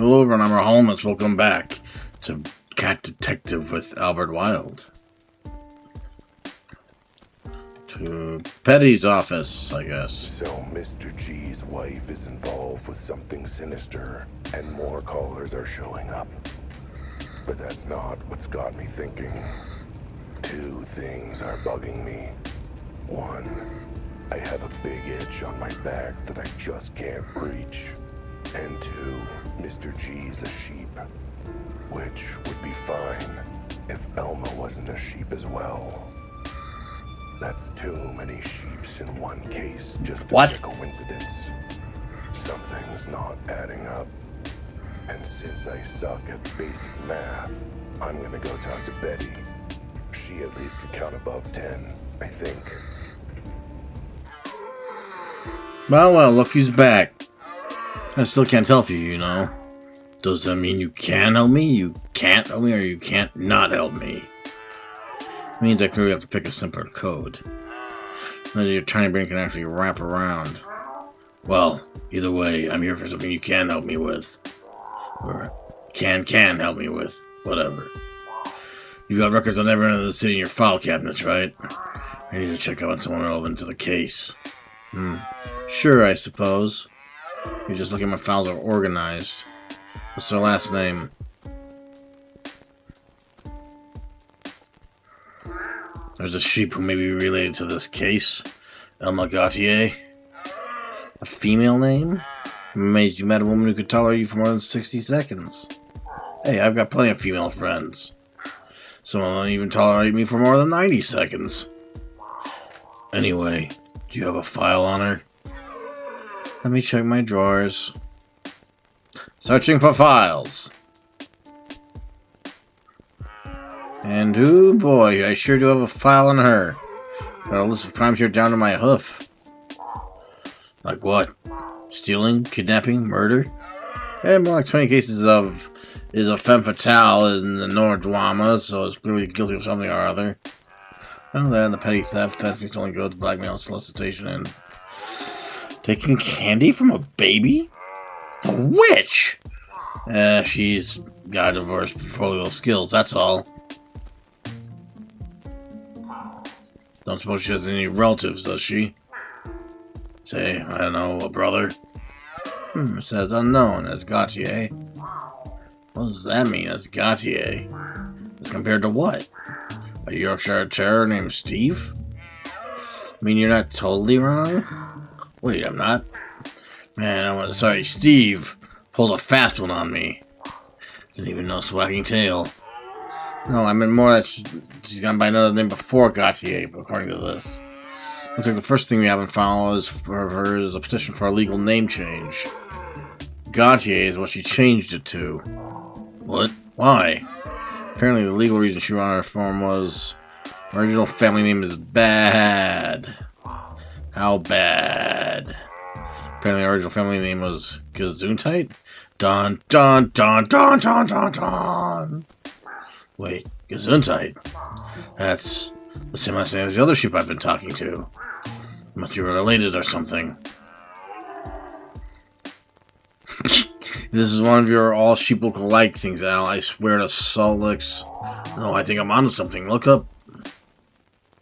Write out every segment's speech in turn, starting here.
Hello, everyone. I'm Rahalimus. Welcome back to Cat Detective with Albert Wilde. To Petty's office, I guess. So Mr. G's wife is involved with something sinister, and more callers are showing up. But that's not what's got me thinking. Two things are bugging me. One, I have a big itch on my back that I just can't reach. And two, Mr. G's a sheep. Which would be fine if Elma wasn't a sheep as well. That's too many sheeps in one case just to be a coincidence. Something's not adding up. And since I suck at basic math, I'm gonna go talk to Betty. She at least could count above 10, I think. Well, look who's back. I still can't help you, you know. Does that mean you can help me, you can't help me, or you can't not help me? It means I clearly have to pick a simpler code. That your tiny brain can actually wrap around. Well, either way, I'm here for something you can help me with. Or can help me with. Whatever. You've got records on everyone in the city in your file cabinets, right? I need to check out on someone relevant to the case. Sure, I suppose. You just look at my files are organized. What's their last name? There's a sheep who may be related to this case. Elma Gautier. A female name? I'm amazed you met a woman who could tolerate you for more than 60 seconds. Hey, I've got plenty of female friends. Some of them even tolerate me for more than 90 seconds. Anyway, do you have a file on her? Let me check my drawers. Searching for files. And oh boy, I sure do have a file on her. Got a list of crimes here down to my hoof. Like what? Stealing, kidnapping, murder? And more like 20 cases of is a femme fatale in the Nord drama, so it's clearly guilty of something or other. And then the petty theft, stolen goods, blackmail, solicitation, and taking candy from a baby? The witch! She's got diverse portfolio of skills, that's all. Don't suppose she has any relatives, does she? Say, I don't know, a brother? It says unknown, as Gautier. What does that mean, as Gautier? As compared to what? A Yorkshire Terrier named Steve? I mean, you're not totally wrong? Wait, I'm not? Man, sorry, Steve pulled a fast one on me. Didn't even know wagging tail. No, I meant more that she's gone by another name before Gautier, according to this. Looks like the first thing we have in file is for her is a petition for a legal name change. Gautier is what she changed it to. What? Why? Apparently the legal reason she wrote on her form was her original family name is bad. How bad? Apparently her original family name was Gesundheit? Dun dun dun dun dun dun dun. Wait, Gesundheit? That's the same last name as the other sheep I've been talking to. Must be related or something. This is one of your all sheep look alike things, Al. I swear to Solix. No, I think I'm onto something. Look up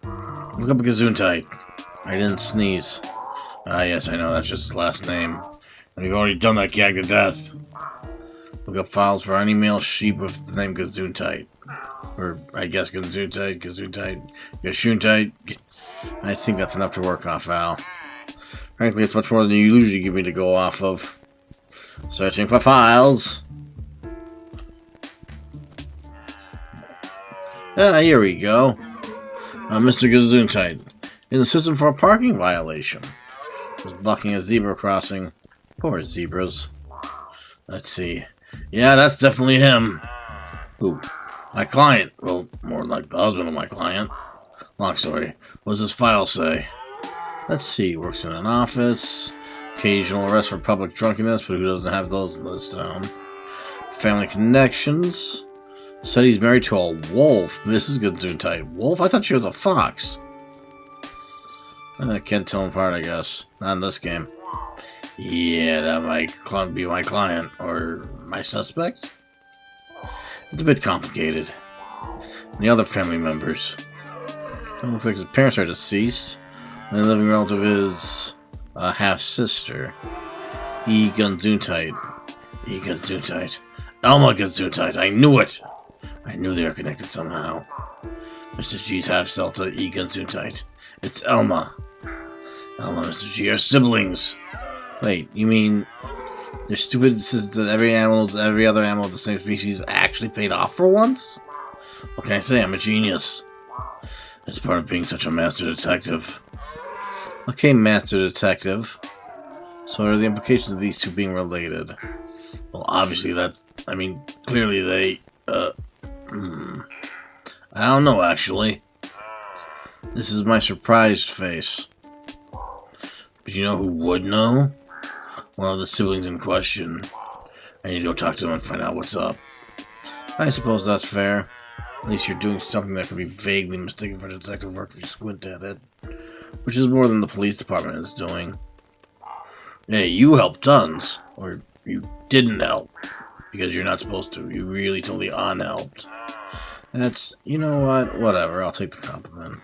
Gesundheit. I didn't sneeze. Yes, I know, that's just his last name. And we've already done that gag to death. Look up files for any male sheep with the name Gesundheit. Or, I guess, Gesundheit. I think that's enough to work off, Al. Frankly, it's much more than you usually give me to go off of. Searching for files. Here we go. Mr. Gesundheit. In the system for a parking violation. Was blocking a zebra crossing. Poor zebras. Let's see. Yeah, that's definitely him. Who? My client. Well, more like the husband of my client. Long story. What does this file say? Let's see. Works in an office. Occasional arrest for public drunkenness, but who doesn't have those listed down? Family connections. Said he's married to a wolf. Mrs. Gesundheit. Wolf? I thought she was a fox. I can't tell them apart, I guess. Not in this game. Yeah, that might be my client, or my suspect? It's a bit complicated. And the other family members. It looks like his parents are deceased. And the living relative is a half-sister. Gesundheit. Elma Gesundheit. I knew it! I knew they were connected somehow. Mr. G's half-sister, Gesundheit. It's Elma. Elma and Mr. G are siblings. Wait, you mean they're stupid that every other animal of the same species actually paid off for once? What can I say? I'm a genius. It's part of being such a master detective. Okay, master detective. So what are the implications of these two being related? Well, obviously clearly they, I don't know, actually. This is my surprised face. But you know who would know? One of the siblings in question. I need to go talk to them and find out what's up. I suppose that's fair. At least you're doing something that could be vaguely mistaken for detective work if you squint at it. Which is more than the police department is doing. Hey, you helped tons. Or you didn't help. Because you're not supposed to. You really totally unhelped. That's, you know what? Whatever, I'll take the compliment.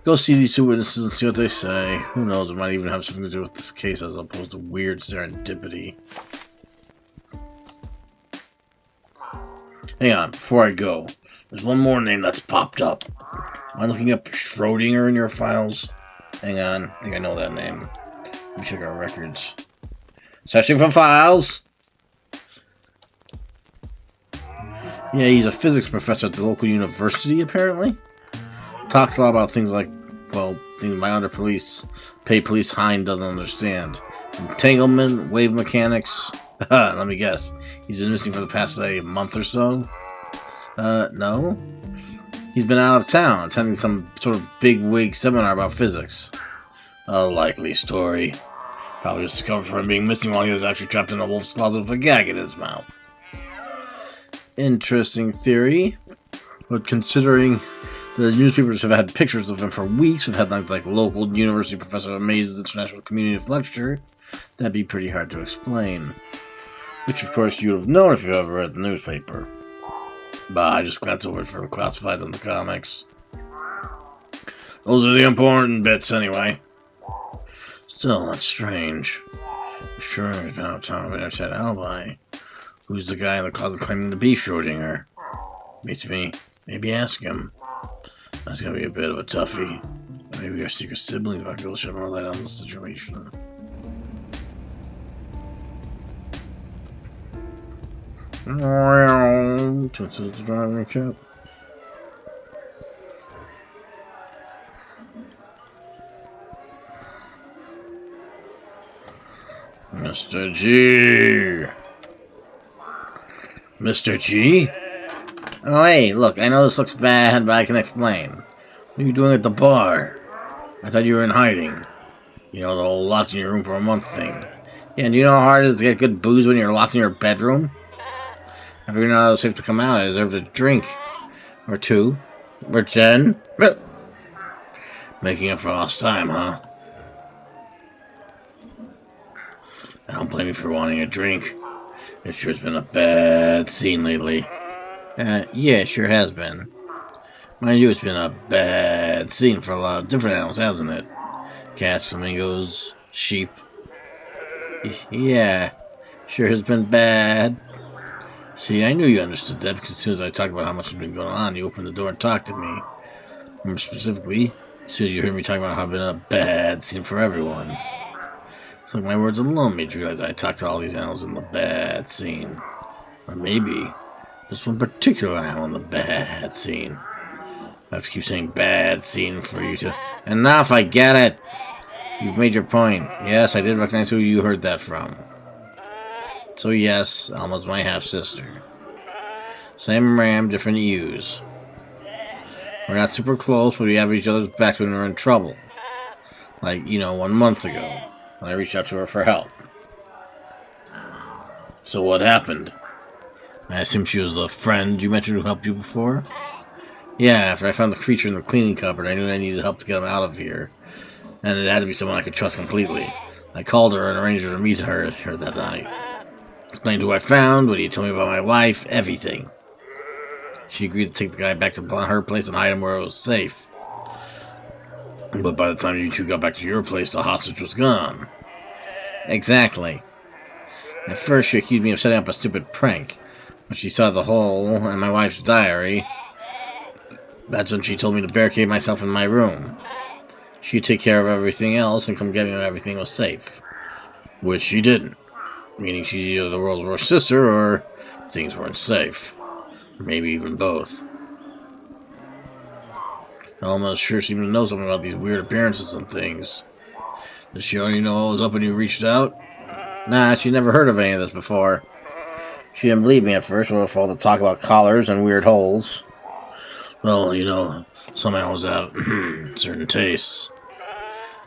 Go see these two witnesses and see what they say. Who knows, it might even have something to do with this case as opposed to weird serendipity. Hang on, before I go, there's one more name that's popped up. Am I looking up Schrodinger in your files? Hang on, I think I know that name. Let me check our records. Searching for files! Yeah, he's a physics professor at the local university, apparently. Talks a lot about things like, well, things my paid police Hind doesn't understand. Entanglement, wave mechanics. Let me guess. He's been missing for the past, say, month or so? No? He's been out of town, attending some sort of big-wig seminar about physics. A likely story. Probably just discovered from him being missing while he was actually trapped in a wolf's closet with a gag in his mouth. Interesting theory. But considering the newspapers have had pictures of him for weeks with headlines like local university professor amazes international community of lecture, that'd be pretty hard to explain. Which, of course, you'd have known if you ever read the newspaper. But I just glanced over it for classifieds in the comics. Those are the important bits, anyway. Still, that's strange. Sure, he's been out of town with outside alibi. Who's the guy in the closet claiming to be Schrodinger? Beats me. Maybe ask him. That's gonna be a bit of a toughie. Maybe our secret siblings might be able to shed more light on the situation. To the driving cap. Mr. G. Mr. G? Oh, hey, look, I know this looks bad, but I can explain. What are you doing at the bar? I thought you were in hiding. You know, the whole locked in your room for a month thing. Yeah, and do you know how hard it is to get good booze when you're locked in your bedroom? I figured out it was safe to come out. I deserved a drink. Or two. Or 10. Making up for lost time, huh? I don't blame you for wanting a drink. It sure's been a bad scene lately. Yeah, it sure has been. Mind you, it's been a bad scene for a lot of different animals, hasn't it? Cats, flamingos, sheep. Yeah, sure has been bad. See, I knew you understood that because as soon as I talked about how much has been going on, you opened the door and talked to me. More specifically, as soon as you heard me talking about how it's been a bad scene for everyone. It's like my words alone made you realize I talked to all these animals in the bad scene. Or maybe there's one particular animal in the bad scene. I have to keep saying bad scene for you to... Enough, I get it! You've made your point. Yes, I did recognize who you heard that from. So yes, Alma's my half-sister. Same ram, different ewes. We're not super close, but we have each other's backs when we're in trouble. Like, 1 month ago, when I reached out to her for help. So what happened? I assume she was the friend you mentioned who helped you before? Yeah, after I found the creature in the cleaning cupboard, I knew I needed help to get him out of here. And it had to be someone I could trust completely. I called her and arranged to meet her that night. Explained who I found, what he told me about my wife, everything. She agreed to take the guy back to her place and hide him where it was safe. But by the time you two got back to your place, the hostage was gone. Exactly. At first, she accused me of setting up a stupid prank. When she saw the hole in my wife's diary, that's when she told me to barricade myself in my room. She'd take care of everything else and come get me when everything was safe. Which she didn't. Meaning she's either the world's worst sister or things weren't safe. Or maybe even both. I'm almost sure she even knows something about these weird appearances and things. Does she already know what was up when you reached out? Nah, she never heard of any of this before. She didn't believe me at first with all the talk about collars and weird holes. Well, you know, some animals have certain tastes.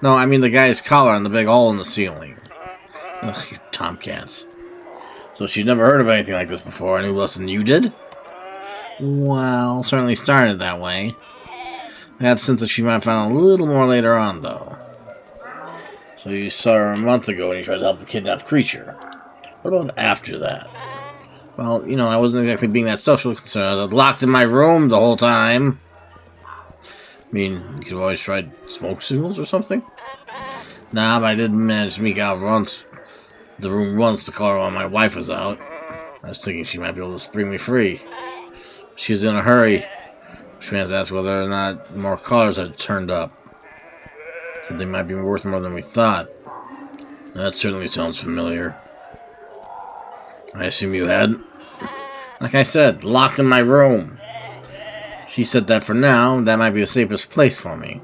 No, I mean the guy's collar and the big hole in the ceiling. Ugh, you tomcats. So she'd never heard of anything like this before, any less than you did? Well, certainly started that way. I got the sense that she might have found out a little more later on, though. So you saw her a month ago when you tried to help the kidnapped creature. What about after that? Well, you know, I wasn't exactly being that socially concerned. I was locked in my room the whole time. I mean, you could have always tried smoke signals or something. Nah, but I did manage to sneak out of the room once to call her while my wife was out. I was thinking she might be able to spring me free. She was in a hurry. She was asked whether or not more callers had turned up. Said they might be worth more than we thought. That certainly sounds familiar. I assume you had? Like I said, locked in my room. She said that for now, that might be the safest place for me.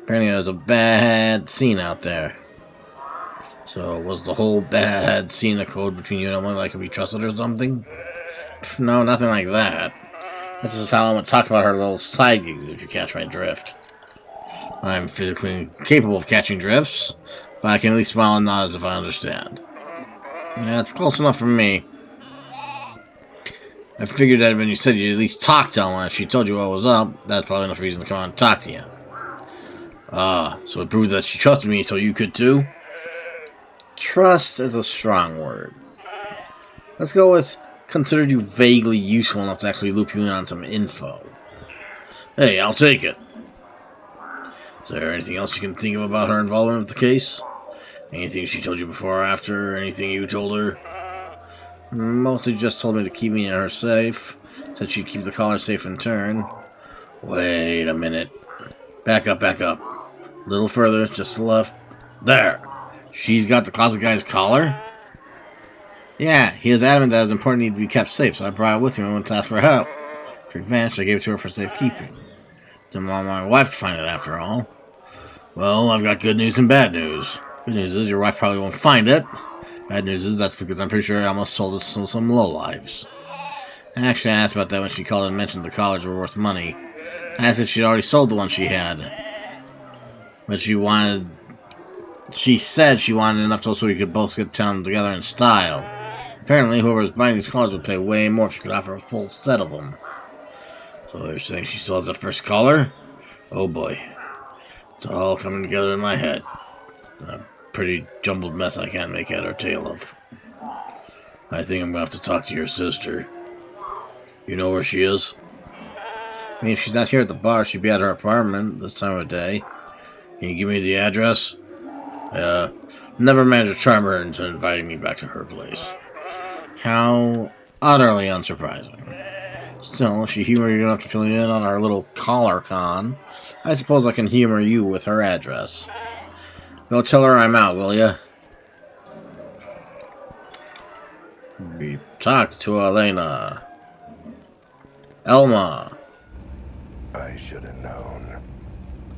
Apparently there was a bad scene out there. So was the whole bad scene a code between you and Emily that could be trusted or something? No, nothing like that. This is how Emma talks about her little side gigs, if you catch my drift. I'm physically incapable of catching drifts, but I can at least smile and nod as if I understand. Yeah, it's close enough for me. I figured that when you said you'd at least talk to Emma, if she told you what was up, that's probably enough reason to come on and talk to you. So it proved that she trusted me, so you could too? Trust is a strong word. Let's go with considered you vaguely useful enough to actually loop you in on some info. Hey, I'll take it. Is there anything else you can think of about her involvement with the case? Anything she told you before or after? Anything you told her? Mostly just told me to keep me and her safe. Said she'd keep the collar safe in turn. Wait a minute. Back up, back up. A little further, just to the left. There! She's got the closet guy's collar? Yeah, he was adamant that it was important it needed to be kept safe, so I brought it with me and went to ask for help. To advance, I gave it to her for safekeeping. Didn't want my wife to find it after all. Well, I've got good news and bad news. Good news is your wife probably won't find it. Bad news is that's because I'm pretty sure I almost sold it to some lowlives. Actually, I asked about that when she called and mentioned the collars were worth money. I asked if she'd already sold the one she had. But she said she wanted enough so we could both skip town together in style. Apparently, whoever was buying these collars would pay way more if she could offer a full set of them. So you're saying she still has the first collar? Oh boy. It's all coming together in my head. A pretty jumbled mess I can't make head or tail of. I think I'm going to have to talk to your sister. You know where she is? I mean, if she's not here at the bar, she'd be at her apartment this time of day. Can you give me the address? Never managed to charm her into inviting me back to her place. How utterly unsurprising. Still, if she humored you enough to fill you in on our little collar con, I suppose I can humor you with her address. Go tell her I'm out, will ya? We talked to Elena. Elma. I should have known.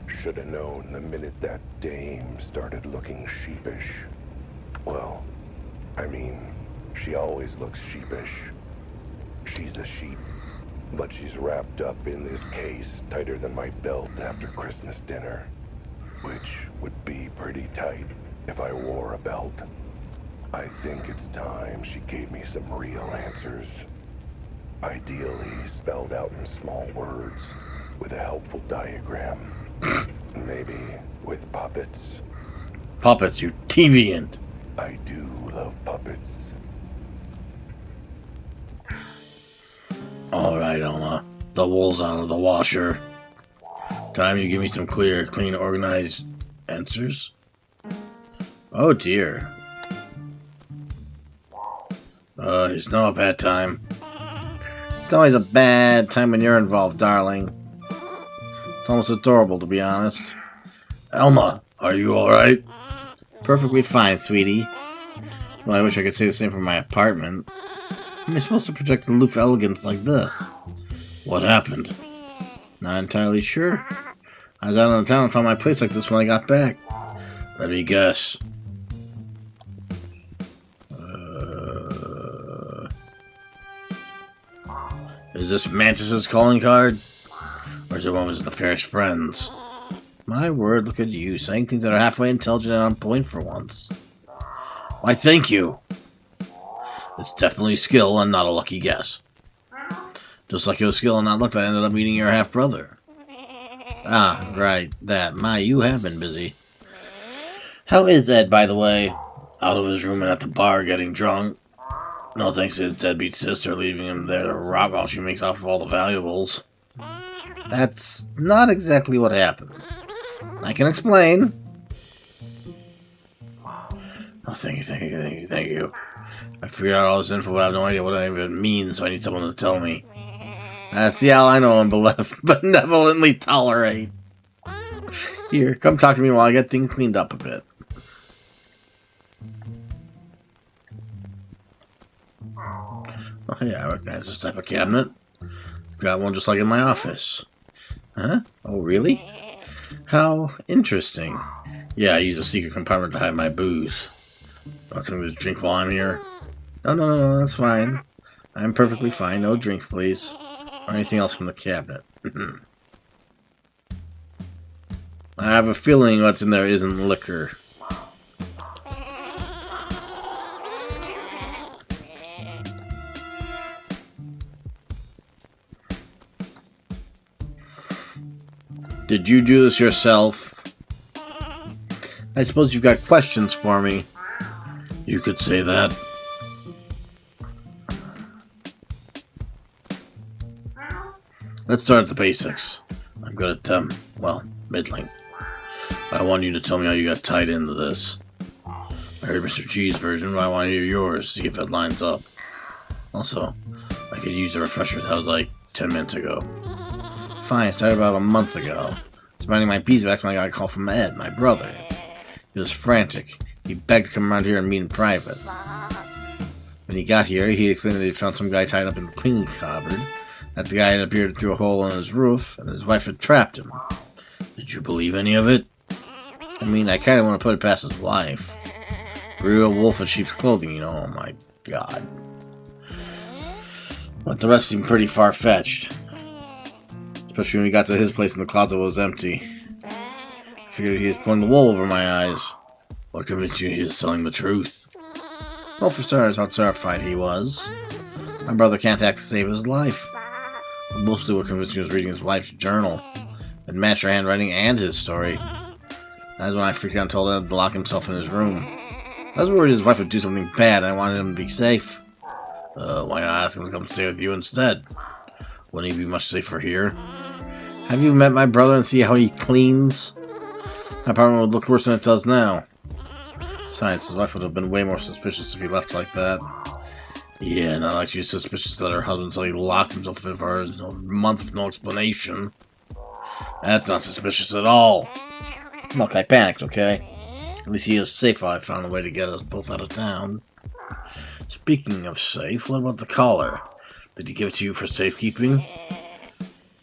Should have known the minute that dame started looking sheepish. Well, I mean, she always looks sheepish. She's a sheep, but she's wrapped up in this case tighter than my belt after Christmas dinner, which would be pretty tight if I wore a belt. I think it's time she gave me some real answers. Ideally spelled out in small words with a helpful diagram. Maybe with puppets. puppets, you deviant. I do love puppets. Alright, Elma. The wool's out of the washer. Time you give me some clear, clean, organized answers? Oh dear. It's not a bad time. It's always a bad time when you're involved, darling. It's almost adorable, to be honest. Elma, are you alright? Perfectly fine, sweetie. Well, I wish I could say the same for my apartment. How am I supposed to project aloof elegance like this? What happened? Not entirely sure. I was out on the town and found my place like this when I got back. Let me guess. Is this Mantis's calling card? Or is it one of his nefarious friends? My word, look at you, saying things that are halfway intelligent and on point for once. Why, thank you. It's definitely skill and not a lucky guess. Just like it was skill and not luck that I ended up meeting your half-brother. Ah, right, that. My, you have been busy. How is Ed, by the way? Out of his room and at the bar getting drunk. No thanks to his deadbeat sister leaving him there to rot while she makes off with all the valuables. That's not exactly what happened. I can explain. Oh, thank you. I figured out all this info, but I have no idea what any of it means, so I need someone to tell me. See how I know and benevolently tolerate. Here, come talk to me while I get things cleaned up a bit. Oh, hey, I recognize this type of cabinet. Got one just like in my office. Huh? Oh, really? How interesting. Yeah, I use a secret compartment to hide my booze. Want something to drink while I'm here? No, that's fine. I'm perfectly fine. No drinks, please. Or anything else from the cabinet. I have a feeling what's in there isn't liquor. Did you do this yourself? I suppose you've got questions for me. You could say that. Let's start at the basics. I'm good at them. Well, middling. I want you to tell me how you got tied into this. I heard Mr. G's version, but I want to hear yours, see if it lines up. Also, I could use a refresher. That was like 10 minutes ago. Fine, it started about a month ago. I was minding my beeswax when I got a call from Ed, my brother. He was frantic. He begged to come around here and meet in private. When he got here, he explained that he found some guy tied up in the cleaning cupboard, that the guy had appeared through a hole in his roof, and his wife had trapped him. Did you believe any of it? I mean, I kind of want to put it past his wife. Real wolf in sheep's clothing, you know, oh my god. But the rest seemed pretty far-fetched. Especially when we got to his place and the closet was empty. I figured he was pulling the wool over my eyes. What convinced you he was telling the truth? Well, for starters, how terrified he was. My brother can't act to save his life. But mostly what convinced me was reading his wife's journal. It matched her handwriting and his story. That's when I freaked out and told him to lock himself in his room. I was worried his wife would do something bad and I wanted him to be safe. Why not ask him to come stay with you instead? Wouldn't he be much safer here? Have you met my brother and see how he cleans? My apartment would look worse than it does now. Besides, his wife would have been way more suspicious if he left like that. Yeah, not like she's suspicious that her husband suddenly locked himself in for a month with no explanation. That's not suspicious at all. Look, I panicked, okay? At least he is safe while I found a way to get us both out of town. Speaking of safe, what about the collar? Did he give it to you for safekeeping?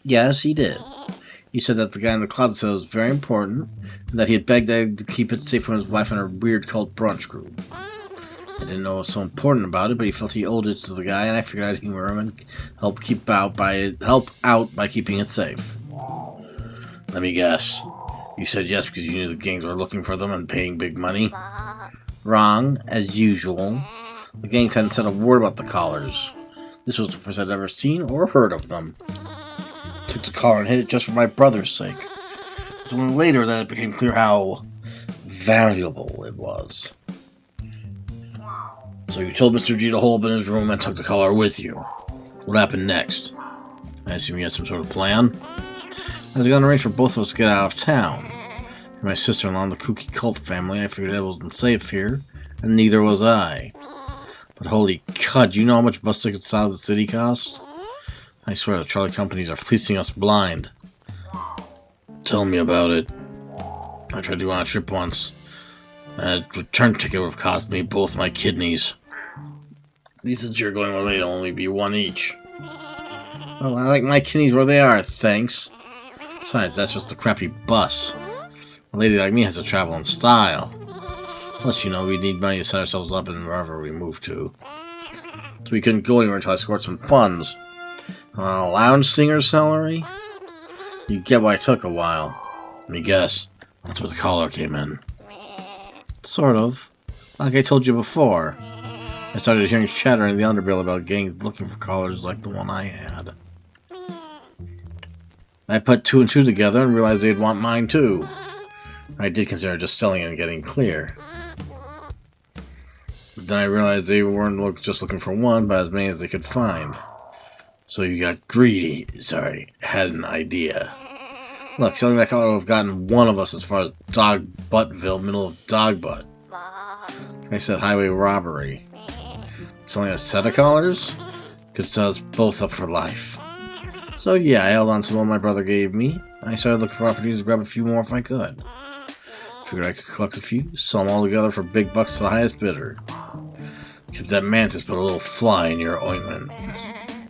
Yes, he did. He said that the guy in the closet said it was very important, and that he had begged Ed to keep it safe from his wife and her weird cult brunch group. I didn't know what was so important about it, but he felt he owed it to the guy, and I figured I'd humor him and help out by keeping it safe. Let me guess. You said yes because you knew the gangs were looking for them and paying big money? Wrong, as usual. The gangs hadn't said a word about the collars. This was the first I'd ever seen or heard of them. I took the collar and hid it just for my brother's sake. It was only later that it became clear how valuable it was. So you told Mr. G to hole up in his room and took the collar with you. What happened next? I assume you had some sort of plan? I was going to arrange for both of us to get out of town. My sister-in-law and the kooky cult family, I figured I wasn't safe here, and neither was I. But holy crud, do you know how much bus tickets out of the city cost? I swear the trolley companies are fleecing us blind. Tell me about it. I tried to go on a trip once. A return ticket would have cost me both my kidneys. These since you're going with me, it'll only be one each. Well, I like my kidneys where they are, thanks. Besides, that's just a crappy bus. A lady like me has to travel in style. Plus, we need money to set ourselves up in wherever we move to. So we couldn't go anywhere until I scored some funds. A lounge singer's salary? You get why it took a while. Let me guess. That's where the collar came in. Sort of. Like I told you before. I started hearing chatter in the underbelly about gangs looking for collars like the one I had. I put 2 and 2 together and realized they'd want mine too. I did consider just selling it and getting clear. But then I realized they weren't just looking for one, but as many as they could find. So you got greedy. Had an idea. Look, selling that collar would have gotten one of us as far as Dog Buttville, middle of Dog Butt. Like I said, highway robbery. Selling a set of collars could set us both up for life. So yeah, I held on to the one my brother gave me. I started looking for opportunities to grab a few more if I could. Figured I could collect a few, sell them all together for big bucks to the highest bidder. Except that mantis put a little fly in your ointment.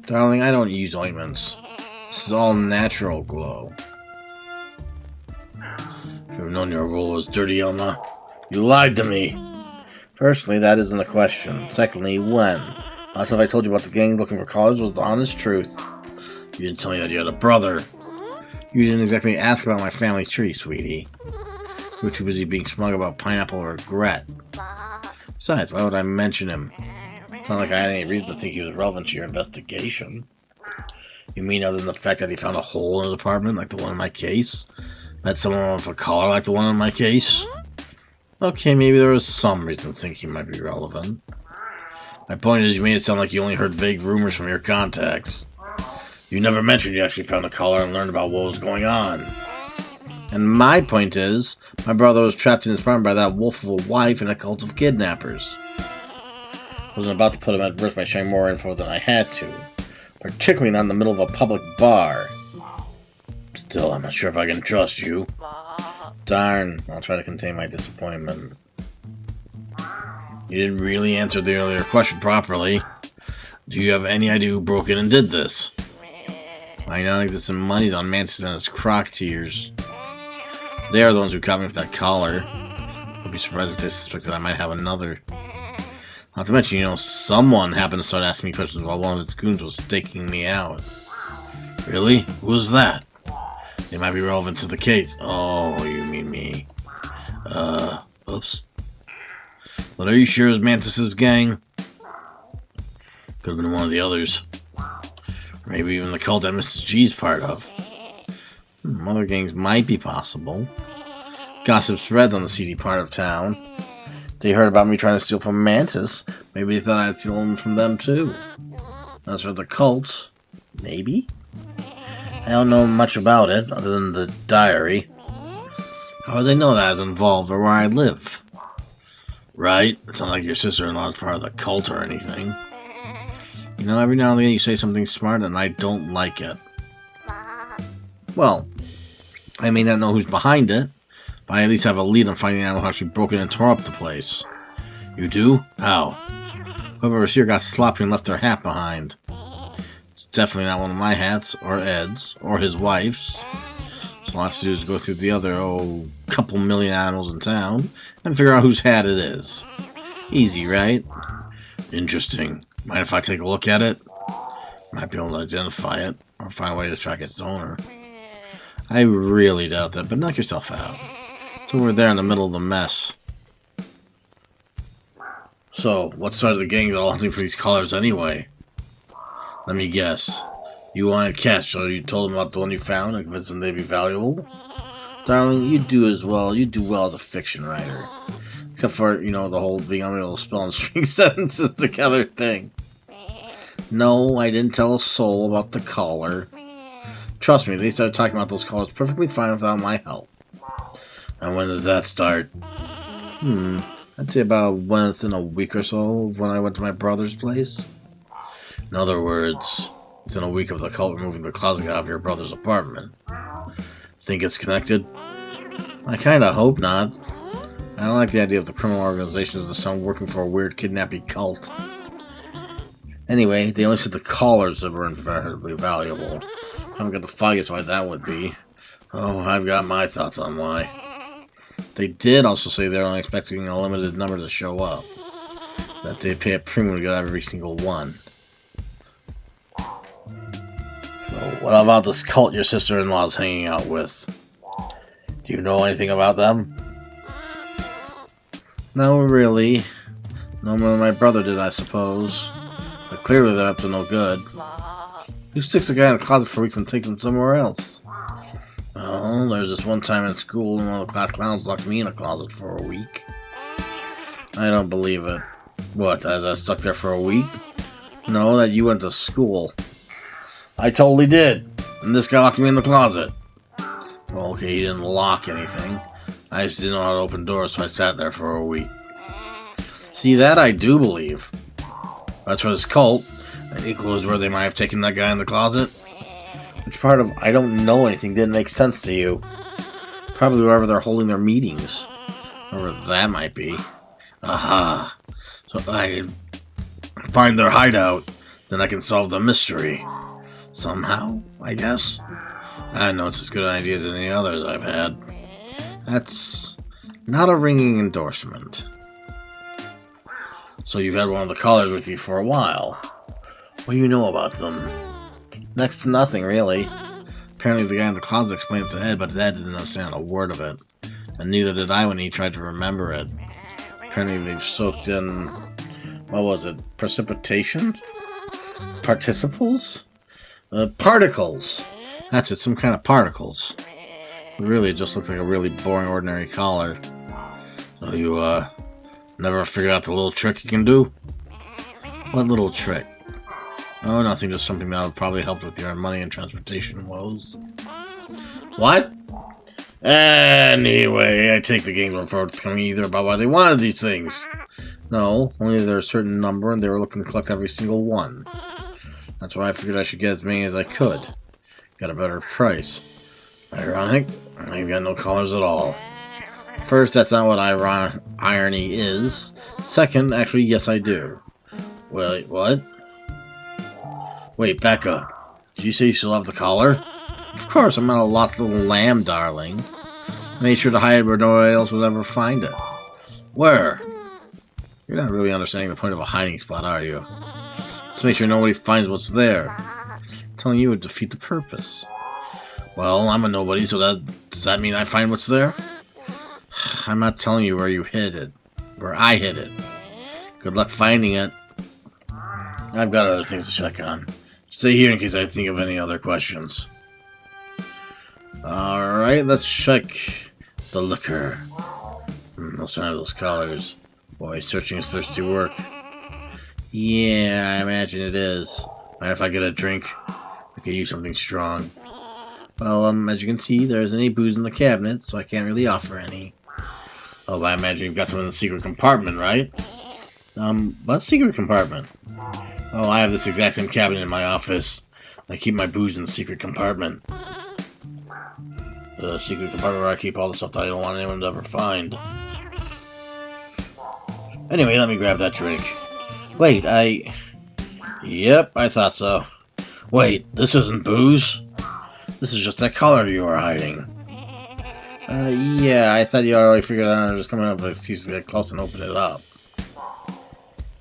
Darling, I don't use ointments. This is all natural glow. If you've known your role was dirty, Elma, you lied to me. Firstly, that isn't a question. Secondly, when? Last time I told you about the gang looking for collars was the honest truth. You didn't tell me that you had a brother. You didn't exactly ask about my family tree, sweetie. You were too busy being smug about pineapple regret. Besides, why would I mention him? It's not like I had any reason to think he was relevant to your investigation. You mean other than the fact that he found a hole in his apartment like the one in my case? Met someone with a collar like the one in my case? Okay, maybe there was some reason to think he might be relevant. My point is, you made it sound like you only heard vague rumors from your contacts. You never mentioned you actually found a collar and learned about what was going on. And my point is, my brother was trapped in his apartment by that wolf of a wife and a cult of kidnappers. I wasn't about to put him at risk by sharing more info than I had to. Particularly not in the middle of a public bar. Still, I'm not sure if I can trust you. Darn, I'll try to contain my disappointment. You didn't really answer the earlier question properly. Do you have any idea who broke in and did this? I know that some money's on Mantis and his croc tears. They are the ones who caught me with that collar. I'd be surprised if they suspected I might have another. Not to mention, someone happened to start asking me questions while one of its goons was staking me out. Really? Who was that? They might be relevant to the case. Oh, you mean me. Oops. But are you sure it was Mantis's gang? Could have been one of the others. Maybe even the cult that Mrs. G's part of. Other gangs might be possible. Gossip spreads on the seedy part of town. They heard about me trying to steal from Mantis. Maybe they thought I'd steal them from them too. As for the cults, maybe? I don't know much about it, other than the diary. How would they know that I was involved or where I live? Right? It's not like your sister-in-law is part of the cult or anything. Every now and then you say something smart and I don't like it. Well, I may not know who's behind it, but I at least have a lead on finding out who actually broke in and tore up the place. You do? How? Whoever was here got sloppy and left their hat behind. It's definitely not one of my hats, or Ed's, or his wife's. So all I have to do is go through the other, couple million animals in town, and figure out whose hat it is. Easy, right? Interesting. Mind if I take a look at it? Might be able to identify it, or find a way to track its owner. I really doubt that, but knock yourself out. It's over there in the middle of the mess. So, what started the gang all hunting for these collars anyway? Let me guess. You wanted cash, so you told them about the one you found and convinced them they'd be valuable? Darling, you do as well. You do well as a fiction writer. Except for, the whole being unable to spell and string sentences together thing. No, I didn't tell a soul about the collar. Trust me, they started talking about those collars perfectly fine without my help. And when did that start? I'd say about within a week or so of when I went to my brother's place. In other words, within a week of the cult removing the closet out of your brother's apartment. Think it's connected? I kinda hope not. I don't like the idea of the criminal organization as the son working for a weird kidnapping cult. Anyway, they only said the collars that were incredibly valuable. I haven't got the foggiest why that would be. Oh, I've got my thoughts on why. They did also say they're only expecting a limited number to show up. That they pay a premium to get every single one. So, what about this cult your sister-in-law's hanging out with? Do you know anything about them? No, really. No more than my brother did, I suppose. But clearly they're up to no good. Who sticks a guy in a closet for weeks and takes him somewhere else? Well, there's this one time in school when one of the class clowns locked me in a closet for a week. I don't believe it. What, as I stuck there for a week? No, that you went to school. I totally did. And this guy locked me in the closet. Well, okay, he didn't lock anything. I just didn't know how to open doors, so I sat there for a week. See, that I do believe. As for this cult, any clues where they might have taken that guy in the closet? Which part of I don't know anything didn't make sense to you? Probably wherever they're holding their meetings. Wherever that might be. Aha. So if I can find their hideout, then I can solve the mystery. Somehow, I guess. I know it's as good an idea as any others I've had. That's not a ringing endorsement. So you've had one of the collars with you for a while. What do you know about them? Next to nothing, really. Apparently the guy in the closet explained it to Ed, but Ed didn't understand a word of it. And neither did I when he tried to remember it. Apparently they've soaked in... what was it? Precipitation? Participles? Particles! That's it, some kind of particles. Really, it just looks like a really boring, ordinary collar. So you, never figured out the little trick you can do? What little trick? Oh, nothing, just something that would probably help with your money and transportation woes. What? Anyway, I take the games were forthcoming either about why they wanted these things. No, only there are a certain number and they were looking to collect every single one. That's why I figured I should get as many as I could. Got a better price. Ironic, I've got no collars at all. First, that's not what irony is. Second, actually, yes I do. Wait, what? Wait, back up. Did you say you still have the collar? Of course, I'm not a lost little lamb, darling. I made sure to hide it where nobody else would ever find it. Where? You're not really understanding the point of a hiding spot, are you? Let's make sure nobody finds what's there. Telling you would defeat the purpose. Well, I'm a nobody, so does that mean I find what's there? I'm not telling you where you hid it. Where I hid it. Good luck finding it. I've got other things to check on. Stay here in case I think of any other questions. Alright, let's check the liquor. No sign of those collars. Boy, searching is thirsty work. Yeah, I imagine it is. Mind if I get a drink? I could use something strong. Well, as you can see, there isn't any booze in the cabinet, so I can't really offer any. Oh, but I imagine you've got some in the secret compartment, right? What secret compartment? Oh, I have this exact same cabinet in my office. I keep my booze in the secret compartment. The secret compartment where I keep all the stuff that I don't want anyone to ever find. Anyway, let me grab that drink. Wait, Yep, I thought so. Wait, this isn't booze? This is just that collar you were hiding. Yeah, I thought you already figured that out. I was just coming up with an excuse to get close and open it up.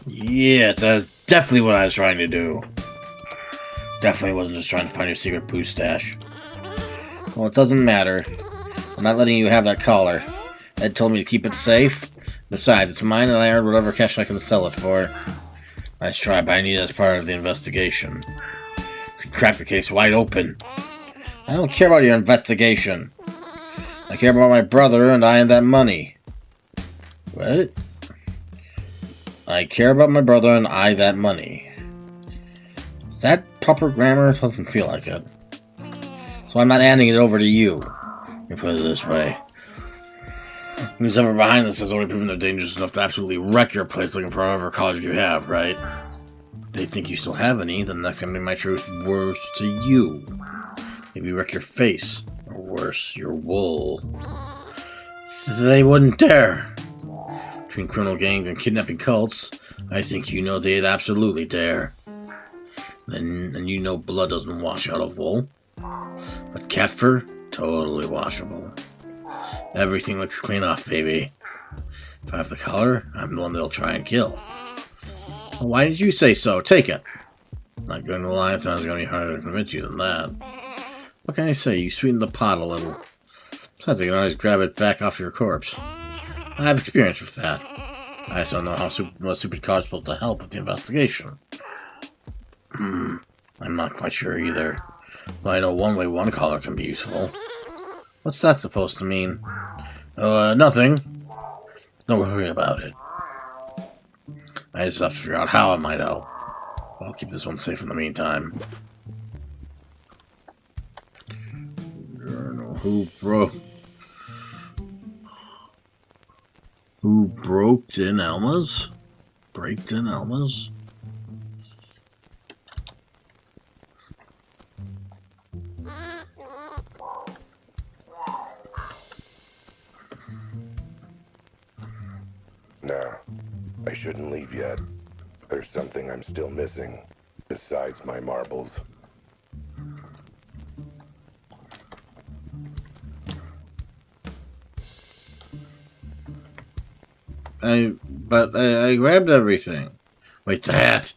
Yes, that's definitely what I was trying to do. Definitely wasn't just trying to find your secret booze stash. Well, it doesn't matter. I'm not letting you have that collar. Ed told me to keep it safe. Besides, it's mine and I earned whatever cash I can sell it for. Nice try, but I need it as part of the investigation. Could crack the case wide open. I don't care about your investigation. I care about my brother and that money. What? I care about my brother and that money. Is that proper grammar? It doesn't feel like it. So I'm not handing it over to you. Let me put it this way. Who's ever behind this has already proven they're dangerous enough to absolutely wreck your place looking for whatever college you have, right? If they think you still have any, then the next time they might try worse to you. Maybe wreck your face. Or worse, your wool. They wouldn't dare. Between criminal gangs and kidnapping cults, I think you know they'd absolutely dare. And you know blood doesn't wash out of wool. But cat fur, totally washable. Everything looks clean off, baby. If I have the collar, I'm the one they'll try and kill. Well, why did you say so? Take it. Not going to lie, I thought it was going to be harder to convince you than that. What can I say? You sweetened the pot a little. Besides, I can always grab it back off your corpse. I have experience with that. I just don't know how stupid college supposed to help with the investigation. I'm not quite sure either. Well, I know one way one collar can be useful. What's that supposed to mean? Nothing. Don't worry about it. I just have to figure out how it might help. I'll keep this one safe in the meantime. Who broke in Elma's? Braked in Elma's? Nah, I shouldn't leave yet. There's something I'm still missing, besides my marbles. I grabbed everything. Wait, the hat.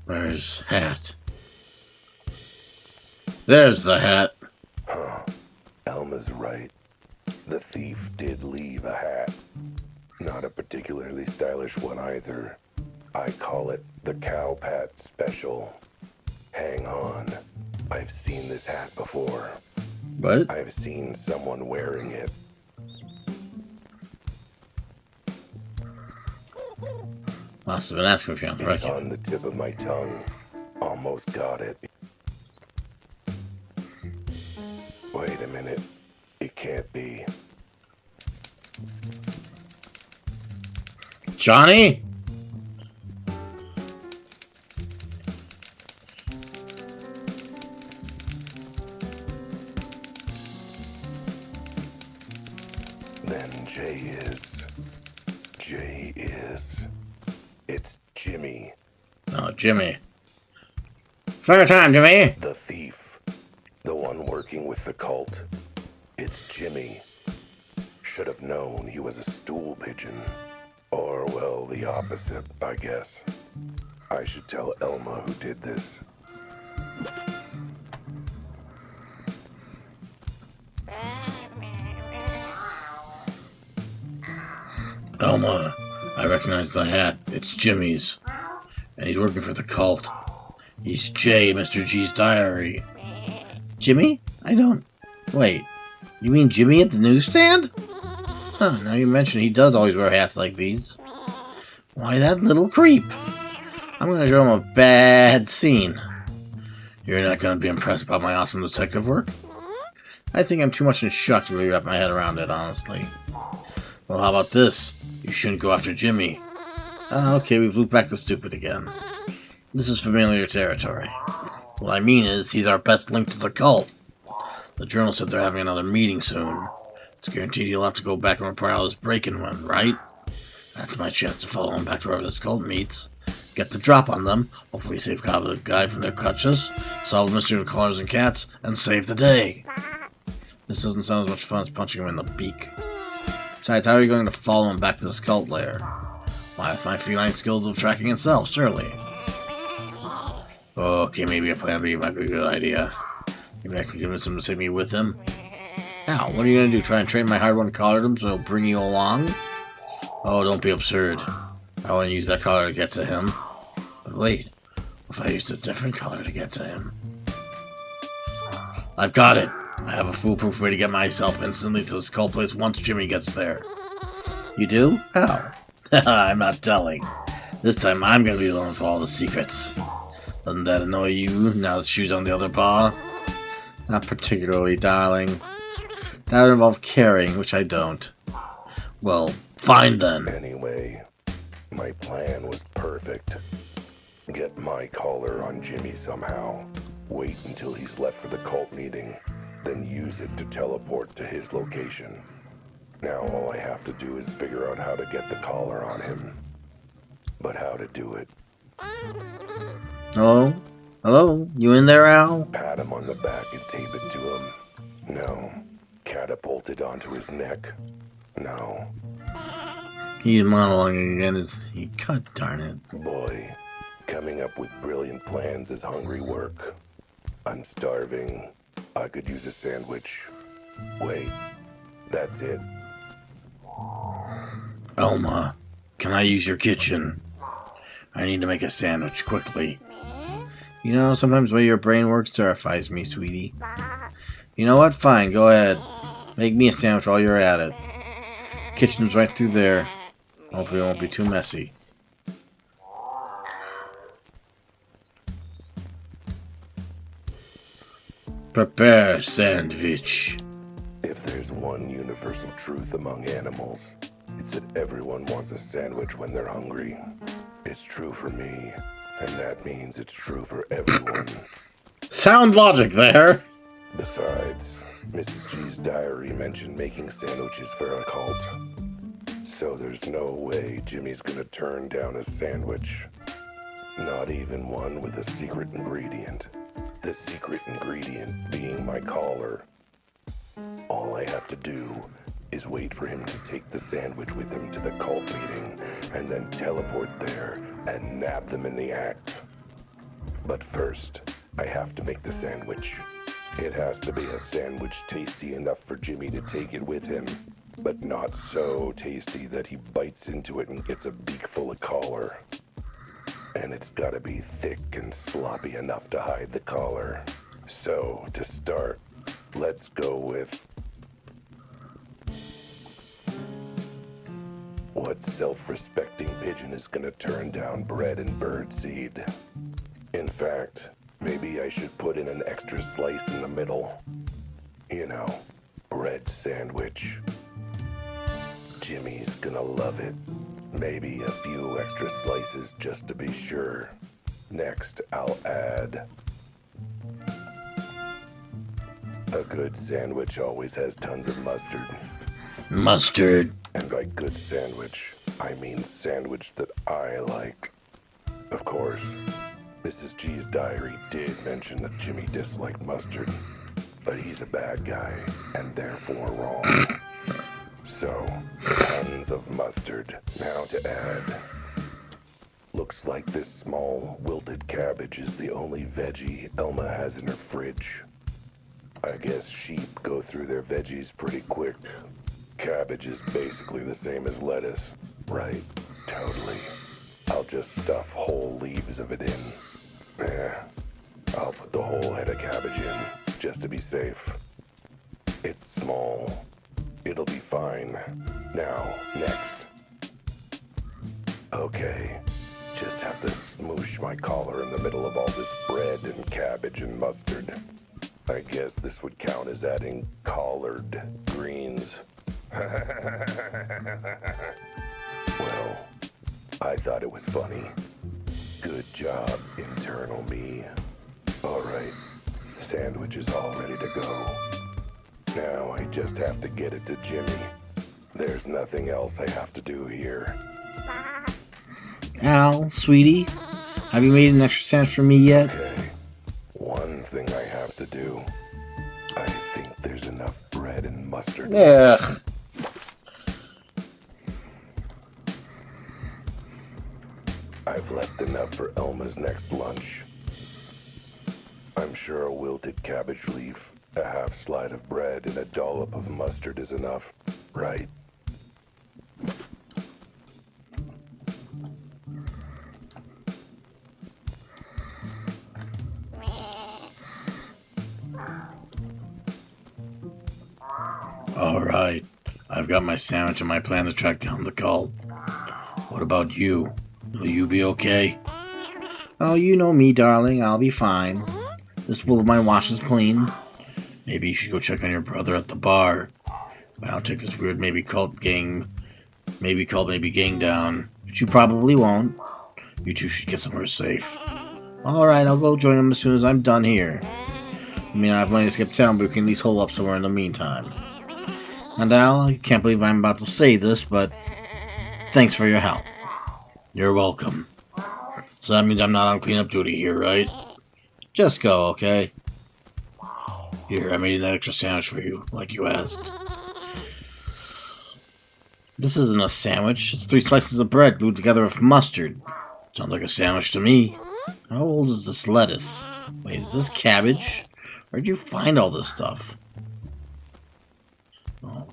Where's hat? There's the hat. Huh. Elma's right. The thief did leave a hat. Not a particularly stylish one either. I call it the Cow Pat Special. Hang on. I've seen this hat before. What? I've seen someone wearing it. Must have been asking for you. It's on the tip of my tongue. Almost got it. Wait a minute. It can't be. Johnny? Then J is. It's Jimmy. Oh, Jimmy. Fair time, Jimmy. The thief. The one working with the cult. It's Jimmy. Should have known he was a stool pigeon. Or, well, the opposite, I guess. I should tell Elma who did this. Elma, I recognize the hat. It's Jimmy's. And he's working for the cult. He's J, Mr. G's diary. Jimmy? I don't... Wait. You mean Jimmy at the newsstand? Huh, now you mention he does always wear hats like these. Why, that little creep. I'm gonna show him a bad scene. You're not gonna be impressed by my awesome detective work? I think I'm too much in shock to really wrap my head around it, honestly. Well, how about this? You shouldn't go after Jimmy. Okay, we've looped back to stupid again. This is familiar territory. What I mean is, he's our best link to the cult. The Journal said they're having another meeting soon. It's guaranteed he'll have to go back and report how this break-in went, right? That's my chance to follow him back to wherever this cult meets. Get the drop on them, hopefully save the guy from their clutches, solve the mystery of collars and cats, and save the day. This doesn't sound as much fun as punching him in the beak. Besides, how are you going to follow him back to this cult lair? Why, with my feline skills of tracking himself, surely. Okay, maybe a plan B might be a good idea. Maybe I can convince him to take me with him. How? What are you going to do? Try and train my hard-won collardom so he'll bring you along? Oh, don't be absurd. I want to use that collar to get to him. But wait, what if I used a different collar to get to him? I've got it. I have a foolproof way to get myself instantly to this cold place once Jimmy gets there. You do? How? I'm not telling. This time I'm gonna be the one for all the secrets. Doesn't that annoy you, now that shoe's on the other paw? Not particularly, darling. That would involve caring, which I don't. Well, fine then. Anyway, my plan was perfect. Get my collar on Jimmy somehow. Wait until he's left for the cult meeting, then use it to teleport to his location. Now all I have to do is figure out how to get the collar on him. But how to do it? Hello? Hello? You in there, Al? Pat him on the back and tape it to him. No. Catapult it onto his neck. No. He's monologuing again. God darn it. Boy, coming up with brilliant plans is hungry work. I'm starving. I could use a sandwich. Wait, that's it. Elma, can I use your kitchen? I need to make a sandwich quickly. You know, sometimes the way your brain works terrifies me, sweetie. You know what? Fine, go ahead. Make me a sandwich while you're at it. Kitchen's right through there. Hopefully it won't be too messy. Prepare sandwich. If there's one universal truth among animals, it's that everyone wants a sandwich when they're hungry. It's true for me, and that means it's true for everyone. Sound logic there. Besides, Mrs. G's diary mentioned making sandwiches for a cult. So there's no way Jimmy's gonna turn down a sandwich. Not even one with a secret ingredient. The secret ingredient being my collar. All I have to do is wait for him to take the sandwich with him to the cult meeting and then teleport there and nab them in the act. But first, I have to make the sandwich. It has to be a sandwich tasty enough for Jimmy to take it with him, but not so tasty that he bites into it and gets a beak full of collar. And it's gotta be thick and sloppy enough to hide the collar. So, to start, let's go with... What self-respecting pigeon is gonna turn down bread and birdseed? In fact, maybe I should put in an extra slice in the middle. You know, bread sandwich. Jimmy's gonna love it. Maybe a few extra slices just to be sure. Next, I'll add... A good sandwich always has tons of mustard. Mustard. And by good sandwich, I mean sandwich that I like. Of course, Mrs. G's diary did mention that Jimmy disliked mustard, but he's a bad guy, and therefore wrong. So, tons of mustard. Now to add. Looks like this small, wilted cabbage is the only veggie Elma has in her fridge. I guess sheep go through their veggies pretty quick. Cabbage is basically the same as lettuce, right? Totally. I'll just stuff whole leaves of it in. I'll put the whole head of cabbage in, just to be safe. It's small. It'll be fine. Now, next. Okay. Just have to smoosh my collar in the middle of all this bread and cabbage and mustard. I guess this would count as adding collard greens. Well, I thought it was funny. Good job, internal me. Alright, sandwich is all ready to go. Now I just have to get it to Jimmy. There's nothing else I have to do here. Al, sweetie, have you made an extra sandwich for me yet? Okay, one thing I have to do. I think there's enough bread and mustard. Ugh. I've left enough for Elma's next lunch. I'm sure a wilted cabbage leaf, a half slide of bread, and a dollop of mustard is enough, right? Alright, I've got my sandwich and my plan to track down the cult. What about you? Will you be okay? Oh, you know me, darling. I'll be fine. This wool of mine washes clean. Maybe you should go check on your brother at the bar. I don't take this weird maybe gang down. But you probably won't. You two should get somewhere safe. Alright, I'll go join them as soon as I'm done here. I mean, I have money to skip town, but we can at least hole up somewhere in the meantime. And Al, I can't believe I'm about to say this, but thanks for your help. You're welcome. So that means I'm not on cleanup duty here, right? Just go, okay? Here, I made an extra sandwich for you, like you asked. This isn't a sandwich. It's 3 slices of bread glued together with mustard. Sounds like a sandwich to me. How old is this lettuce? Wait, is this cabbage? Where'd you find all this stuff? Oh,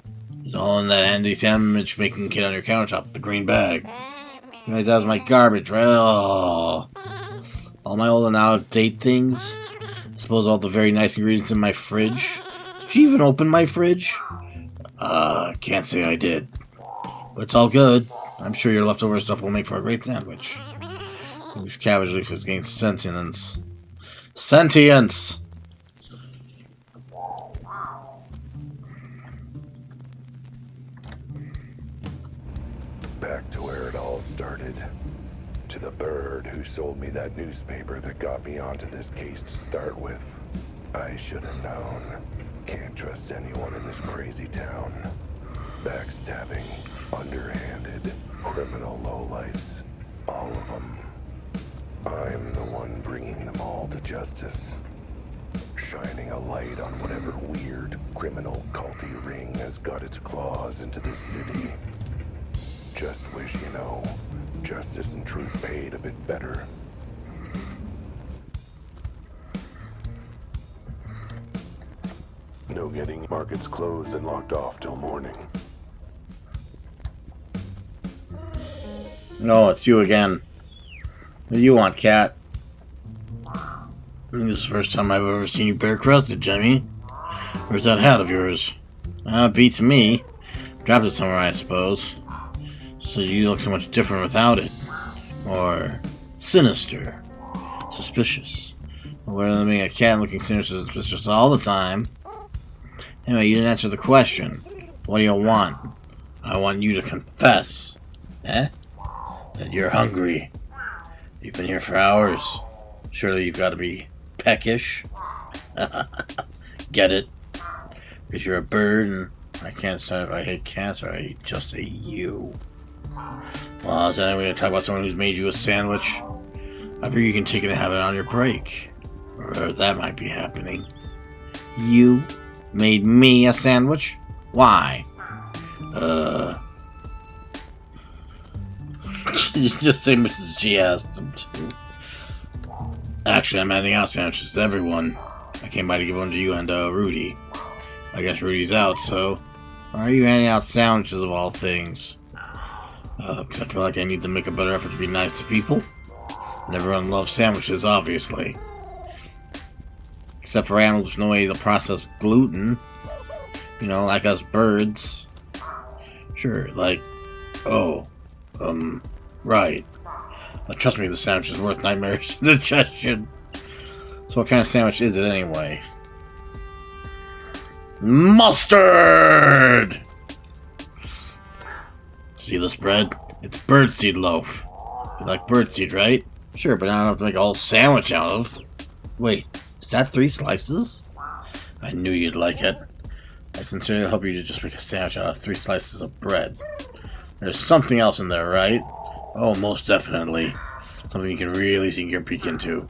it's all in that handy sandwich making kit on your countertop, the green bag. Guys, that was my garbage, right? Oh. All my old and out-of-date things. I suppose all the very nice ingredients in my fridge. Did you even open my fridge? Can't say I did. But it's all good. I'm sure your leftover stuff will make for a great sandwich. This cabbage leaf is getting sentience. Sentience! Back to where it all started. To the bird who sold me that newspaper that got me onto this case to start with. I should have known. Can't trust anyone in this crazy town. Backstabbing, underhanded, criminal lowlifes. All of them. I'm the one bringing them all to justice. Shining a light on whatever weird, criminal, culty ring has got its claws into this city. Just wish, you know, justice and truth paid a bit better. No getting. Markets closed and locked off till morning. No, it's you again. What do you want, cat? This is the first time I've ever seen you bare-crested, Jimmy. Where's that hat of yours? Beats me. Dropped it somewhere, I suppose. So you look so much different without it. More sinister. Suspicious. Well, rather than being a cat looking sinister and suspicious all the time. Anyway, you didn't answer the question. What do you want? I want you to confess. Eh? That you're hungry. You've been here for hours. Surely you've got to be peckish. Get it? Because you're a bird and I can't decide if I hate cats or I just hate you. Well, is that going to talk about someone who's made you a sandwich? I figure you can take it and have it on your break. Or that might be happening. You made me a sandwich? Why? You just say Mrs. G asked him to. Actually, I'm handing out sandwiches to everyone. I came by to give one to you and Rudy. I guess Rudy's out, so... Why are you handing out sandwiches of all things? Because I feel like I need to make a better effort to be nice to people. And everyone loves sandwiches, obviously. Except for animals with no way to process gluten. You know, like us birds. Sure, like... right. But trust me, the sandwich is worth nightmarish indigestion. So what kind of sandwich is it anyway? Mustard! See this bread? It's birdseed loaf. You like birdseed, right? Sure, but I don't have to make a whole sandwich out of. Wait, is that 3 slices? I knew you'd like it. I sincerely hope you just make a sandwich out of 3 slices of bread. There's something else in there, right? Oh, most definitely. Something you can really sink your beak into.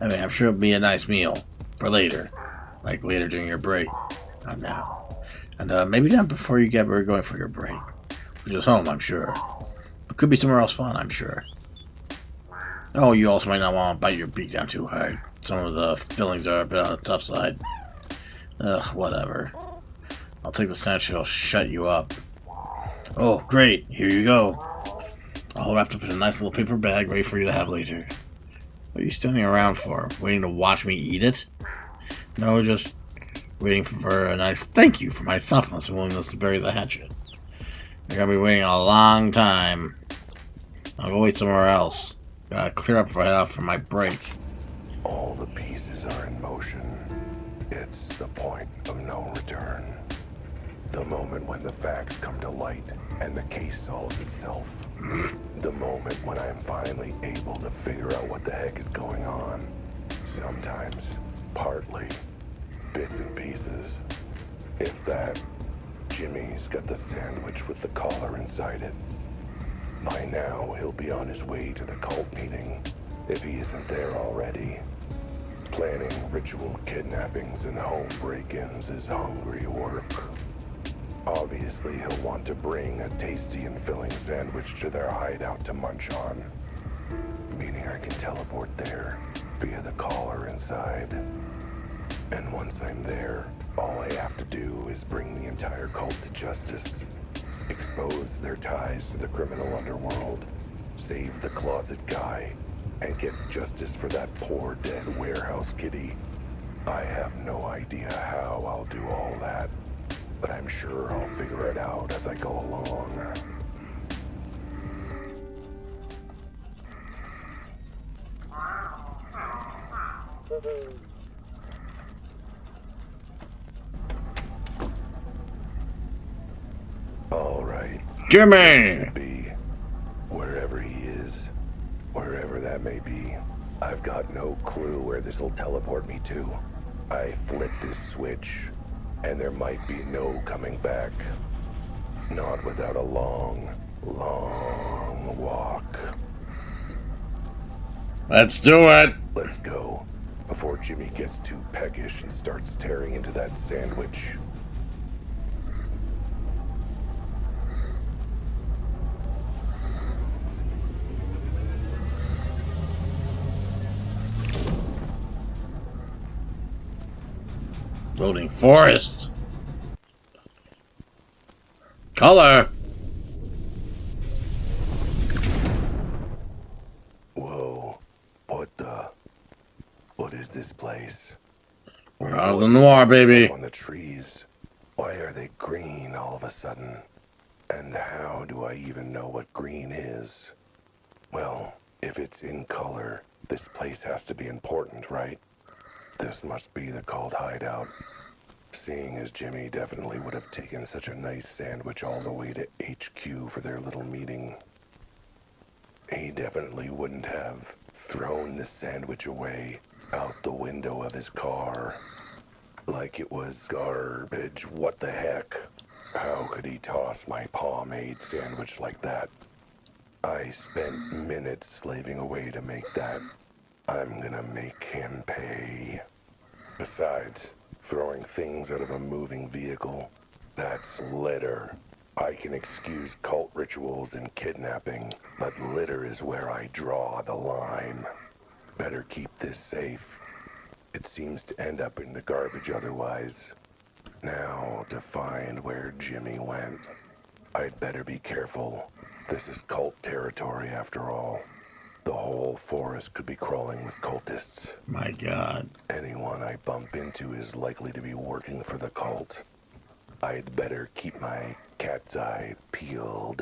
I mean, I'm sure it'll be a nice meal. For later. Like later during your break. Not now. And maybe not before you get where you're going for your break. Which is home, I'm sure. But could be somewhere else fun, I'm sure. Oh, you also might not want to bite your beak down too hard. Some of the fillings are a bit on the tough side. Whatever. I'll take the sandwich and I'll shut you up. Oh, great. Here you go. All wrapped up in a nice little paper bag ready for you to have later. What are you standing around for? Waiting to watch me eat it? No, just waiting for a nice thank you for my thoughtfulness and willingness to bury the hatchet. You're gonna be waiting a long time. I'll go wait somewhere else. Gotta clear up before I head off for my break. All the pieces are in motion. It's the point of no return. The moment when the facts come to light and the case solves itself. The moment when I am finally able to figure out what the heck is going on. Sometimes, partly, bits and pieces. If that, Jimmy's got the sandwich with the collar inside it. By now, he'll be on his way to the cult meeting, if he isn't there already. Planning ritual kidnappings and home break-ins is hungry work. Obviously, he'll want to bring a tasty and filling sandwich to their hideout to munch on. Meaning I can teleport there via the collar inside. And once I'm there, all I have to do is bring the entire cult to justice. Expose their ties to the criminal underworld. Save the closet guy. And get justice for that poor dead warehouse kitty. I have no idea how I'll do all that. But I'm sure I'll figure it out as I go along. All right. Jimmy! Be wherever he is, wherever that may be. I've got no clue where this'll teleport me to. I flip this switch, and there might be no coming back. Not without a long, long walk. Let's do it! Let's go, before Jimmy gets too peckish and starts tearing into that sandwich. Loading forest. Color. Whoa, what is this place? We're out of the noir, baby. On the trees. Why are they green all of a sudden? And how do I even know what green is? Well, if it's in color, this place has to be important, right? This must be the cult hideout. Seeing as Jimmy definitely would have taken such a nice sandwich all the way to HQ for their little meeting. He definitely wouldn't have thrown the sandwich away out the window of his car. Like it was garbage. What the heck? How could he toss my pomade sandwich like that? I spent minutes slaving away to make that. I'm gonna make him pay. Besides, throwing things out of a moving vehicle, that's litter. I can excuse cult rituals and kidnapping, but litter is where I draw the line. Better keep this safe. It seems to end up in the garbage otherwise. Now, to find where Jimmy went. I'd better be careful. This is cult territory after all. The whole forest could be crawling with cultists. My God. Anyone I bump into is likely to be working for the cult. I'd better keep my cat's eye peeled.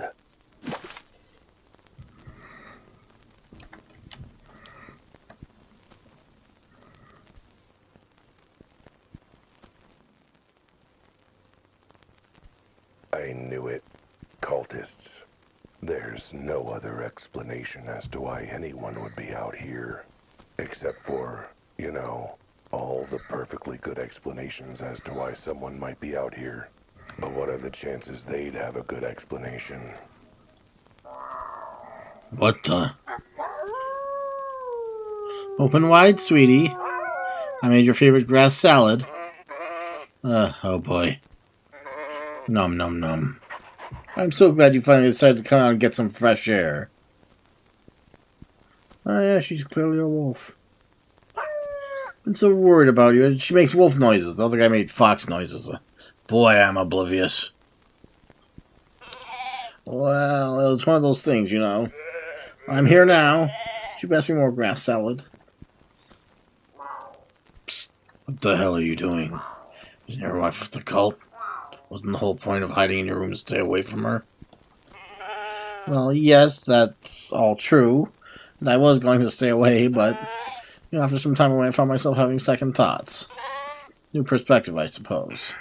I knew it. Cultists. There's no other explanation as to why anyone would be out here. Except for, you know, all the perfectly good explanations as to why someone might be out here. But what are the chances they'd have a good explanation? What the? Open wide, sweetie. I made your favorite grass salad. Oh boy. Num num num. I'm so glad you finally decided to come out and get some fresh air. Oh yeah, she's clearly a wolf. Been so worried about you. She makes wolf noises. The other guy made fox noises. Boy, I'm oblivious. Well, it's one of those things, you know. I'm here now. Should you pass me more grass salad? Psst. What the hell are you doing? Isn't your wife of the cult? Wasn't the whole point of hiding in your room to stay away from her? Well, yes, that's all true. And I was going to stay away, but, after some time away, I found myself having second thoughts. New perspective, I suppose.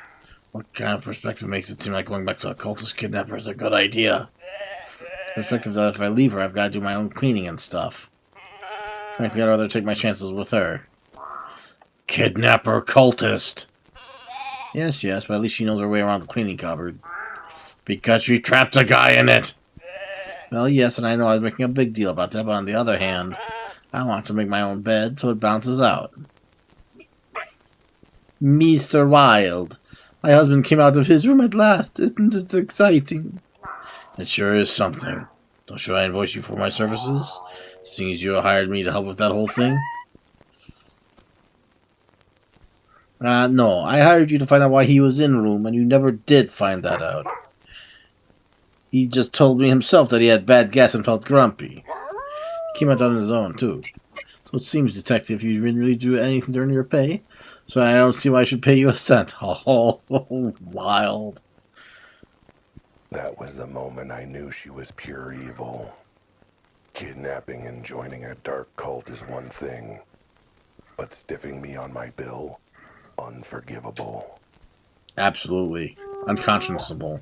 What kind of perspective makes it seem like going back to a cultist kidnapper is a good idea? Perspective that if I leave her, I've got to do my own cleaning and stuff. Frankly, I'd rather take my chances with her. Kidnapper cultist! Yes, but at least she knows her way around the cleaning cupboard. Because she trapped a guy in it! Well, yes, and I know I was making a big deal about that, but on the other hand, I want to make my own bed so it bounces out. Mr. Wilde, my husband came out of his room at last. Isn't it exciting? It sure is something. So should I invoice you for my services, seeing as you hired me to help with that whole thing? No, I hired you to find out why he was in the room, and you never did find that out. He just told me himself that he had bad gas and felt grumpy. He came out on his own, too. So it seems, Detective, you didn't really do anything to earn your pay, so I don't see why I should pay you a cent. Oh, Wild. That was the moment I knew she was pure evil. Kidnapping and joining a dark cult is one thing, but stiffing me on my bill, unforgivable. Absolutely. Unconscionable.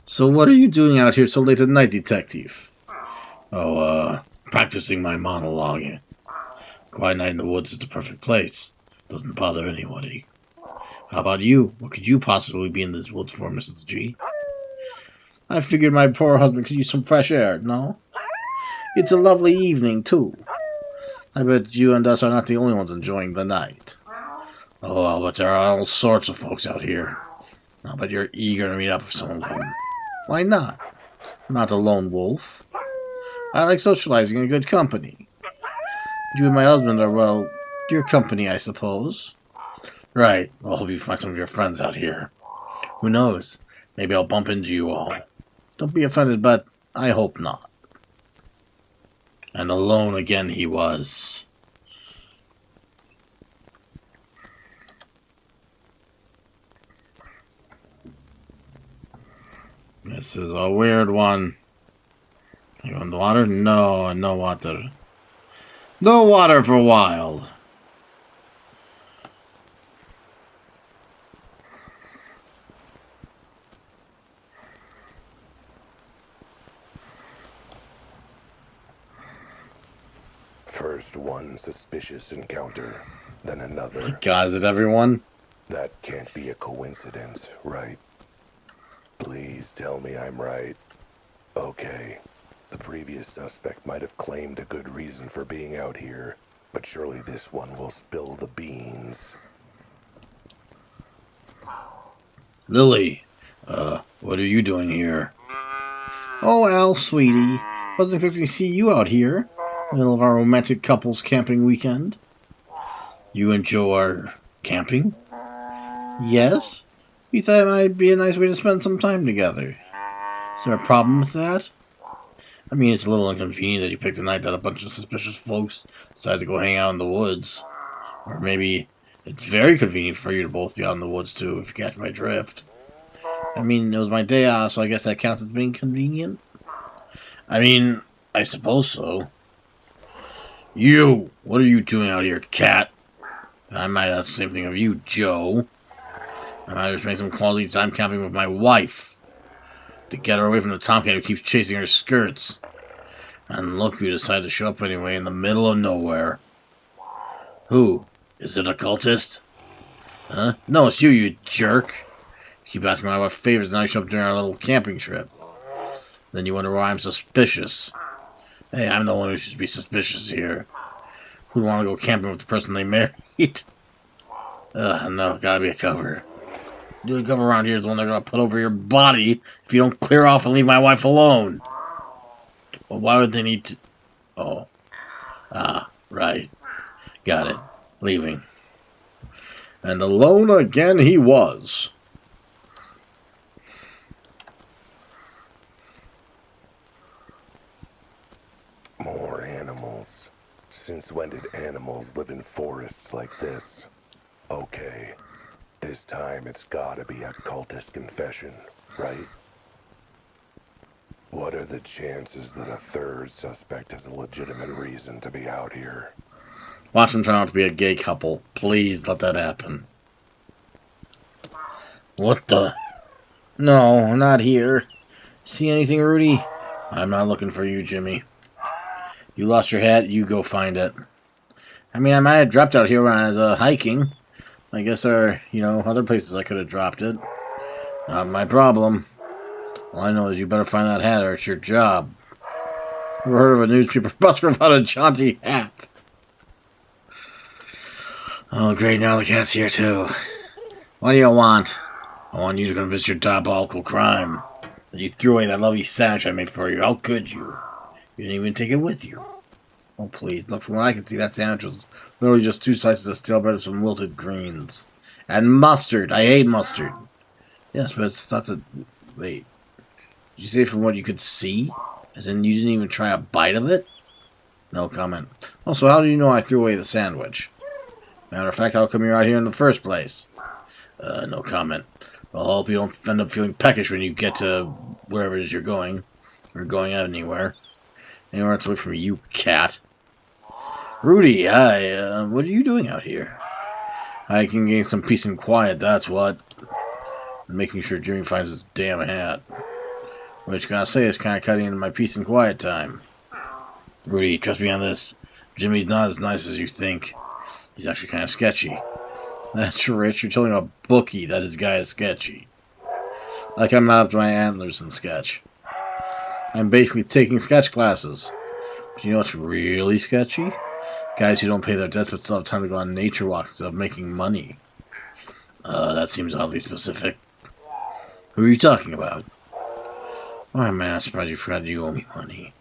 So what are you doing out here so late at night, Detective? Practicing my monologue. Quiet night in the woods is the perfect place. Doesn't bother anybody. How about you? What could you possibly be in this woods for, Mrs. G? I figured my poor husband could use some fresh air, no? It's a lovely evening, too. I bet you and us are not the only ones enjoying the night. Oh, I'll bet there are all sorts of folks out here. I'll bet you're eager to meet up with some of them. Why not? I'm not a lone wolf. I like socializing in good company. You and my husband are, well, your company, I suppose. Right. Well, I hope you find some of your friends out here. Who knows? Maybe I'll bump into you all. Don't be offended, but I hope not. And alone again he was. This is a weird one. You want the water? No, no water. No water for Wilde. First one suspicious encounter, then another. God, is it everyone? That can't be a coincidence, right? Please tell me I'm right. Okay. The previous suspect might have claimed a good reason for being out here, but surely this one will spill the beans. Lily, what are you doing here? Oh, Al, sweetie. Wasn't expecting to see you out here. Middle of our romantic couples camping weekend. You and Joe are camping? Yes. We thought it might be a nice way to spend some time together. Is there a problem with that? I mean, it's a little inconvenient that you picked a night that a bunch of suspicious folks decided to go hang out in the woods. Or maybe it's very convenient for you to both be out in the woods, too, if you catch my drift. I mean, it was my day off, so I guess that counts as being convenient? I mean, I suppose so. You! What are you doing out here, cat? I might ask the same thing of you, Joe. I might just spend some quality time camping with my wife. To get her away from the tomcat who keeps chasing her skirts. And look who decided to show up anyway in the middle of nowhere. Who? Is it a cultist? Huh? No, it's you, you jerk. You keep asking my wife favors and I show up during our little camping trip. Then you wonder why I'm suspicious. Hey, I'm the one who should be suspicious here. Who'd want to go camping with the person they married? No, gotta be a cover. The only cover around here is the one they're gonna put over your body if you don't clear off and leave my wife alone. Well, why would they need to... Oh. Right. Got it. Leaving. And alone again he was. More animals. Since when did animals live in forests like this? Okay. This time it's gotta be a cultist confession, right? What are the chances that a third suspect has a legitimate reason to be out here? Watch them turn out to be a gay couple. Please let that happen. What the? No, not here. See anything, Rudy? I'm not looking for you, Jimmy. You lost your hat, you go find it. I mean, I might have dropped out here when I was hiking. I guess there are, other places I could have dropped it. Not my problem. All I know is you better find that hat or it's your job. Ever heard of a newspaper buster about a jaunty hat? Oh, great, now the cat's here, too. What do you want? I want you to convince your diabolical crime that you threw away that lovely sandwich I made for you. How could you? You didn't even take it with you. Oh, please, look, from what I can see, that sandwich was literally just 2 slices of stale bread with some wilted greens. And mustard. I hate mustard. Yes, but it's thought that... Wait. Did you say from what you could see? As in, you didn't even try a bite of it? No comment. Also, how do you know I threw away the sandwich? Matter of fact, how come you're out here in the first place? No comment. I'll hope you don't end up feeling peckish when you get to wherever it is you're going. Or going anywhere. Anywhere else away from you, cat. Rudy, hi. What are you doing out here? I can gain some peace and quiet, that's what. And making sure Jimmy finds his damn hat. Which, gotta say, is kind of cutting into my peace and quiet time. Rudy, trust me on this. Jimmy's not as nice as you think. He's actually kind of sketchy. That's rich. You're telling a bookie that his guy is sketchy. Like I'm not up to my antlers in sketch. I'm basically taking sketch classes. But you know what's really sketchy? Guys who don't pay their debts but still have time to go on nature walks instead of making money. That seems oddly specific. Who are you talking about? Why, man, I'm surprised you forgot you owe me money.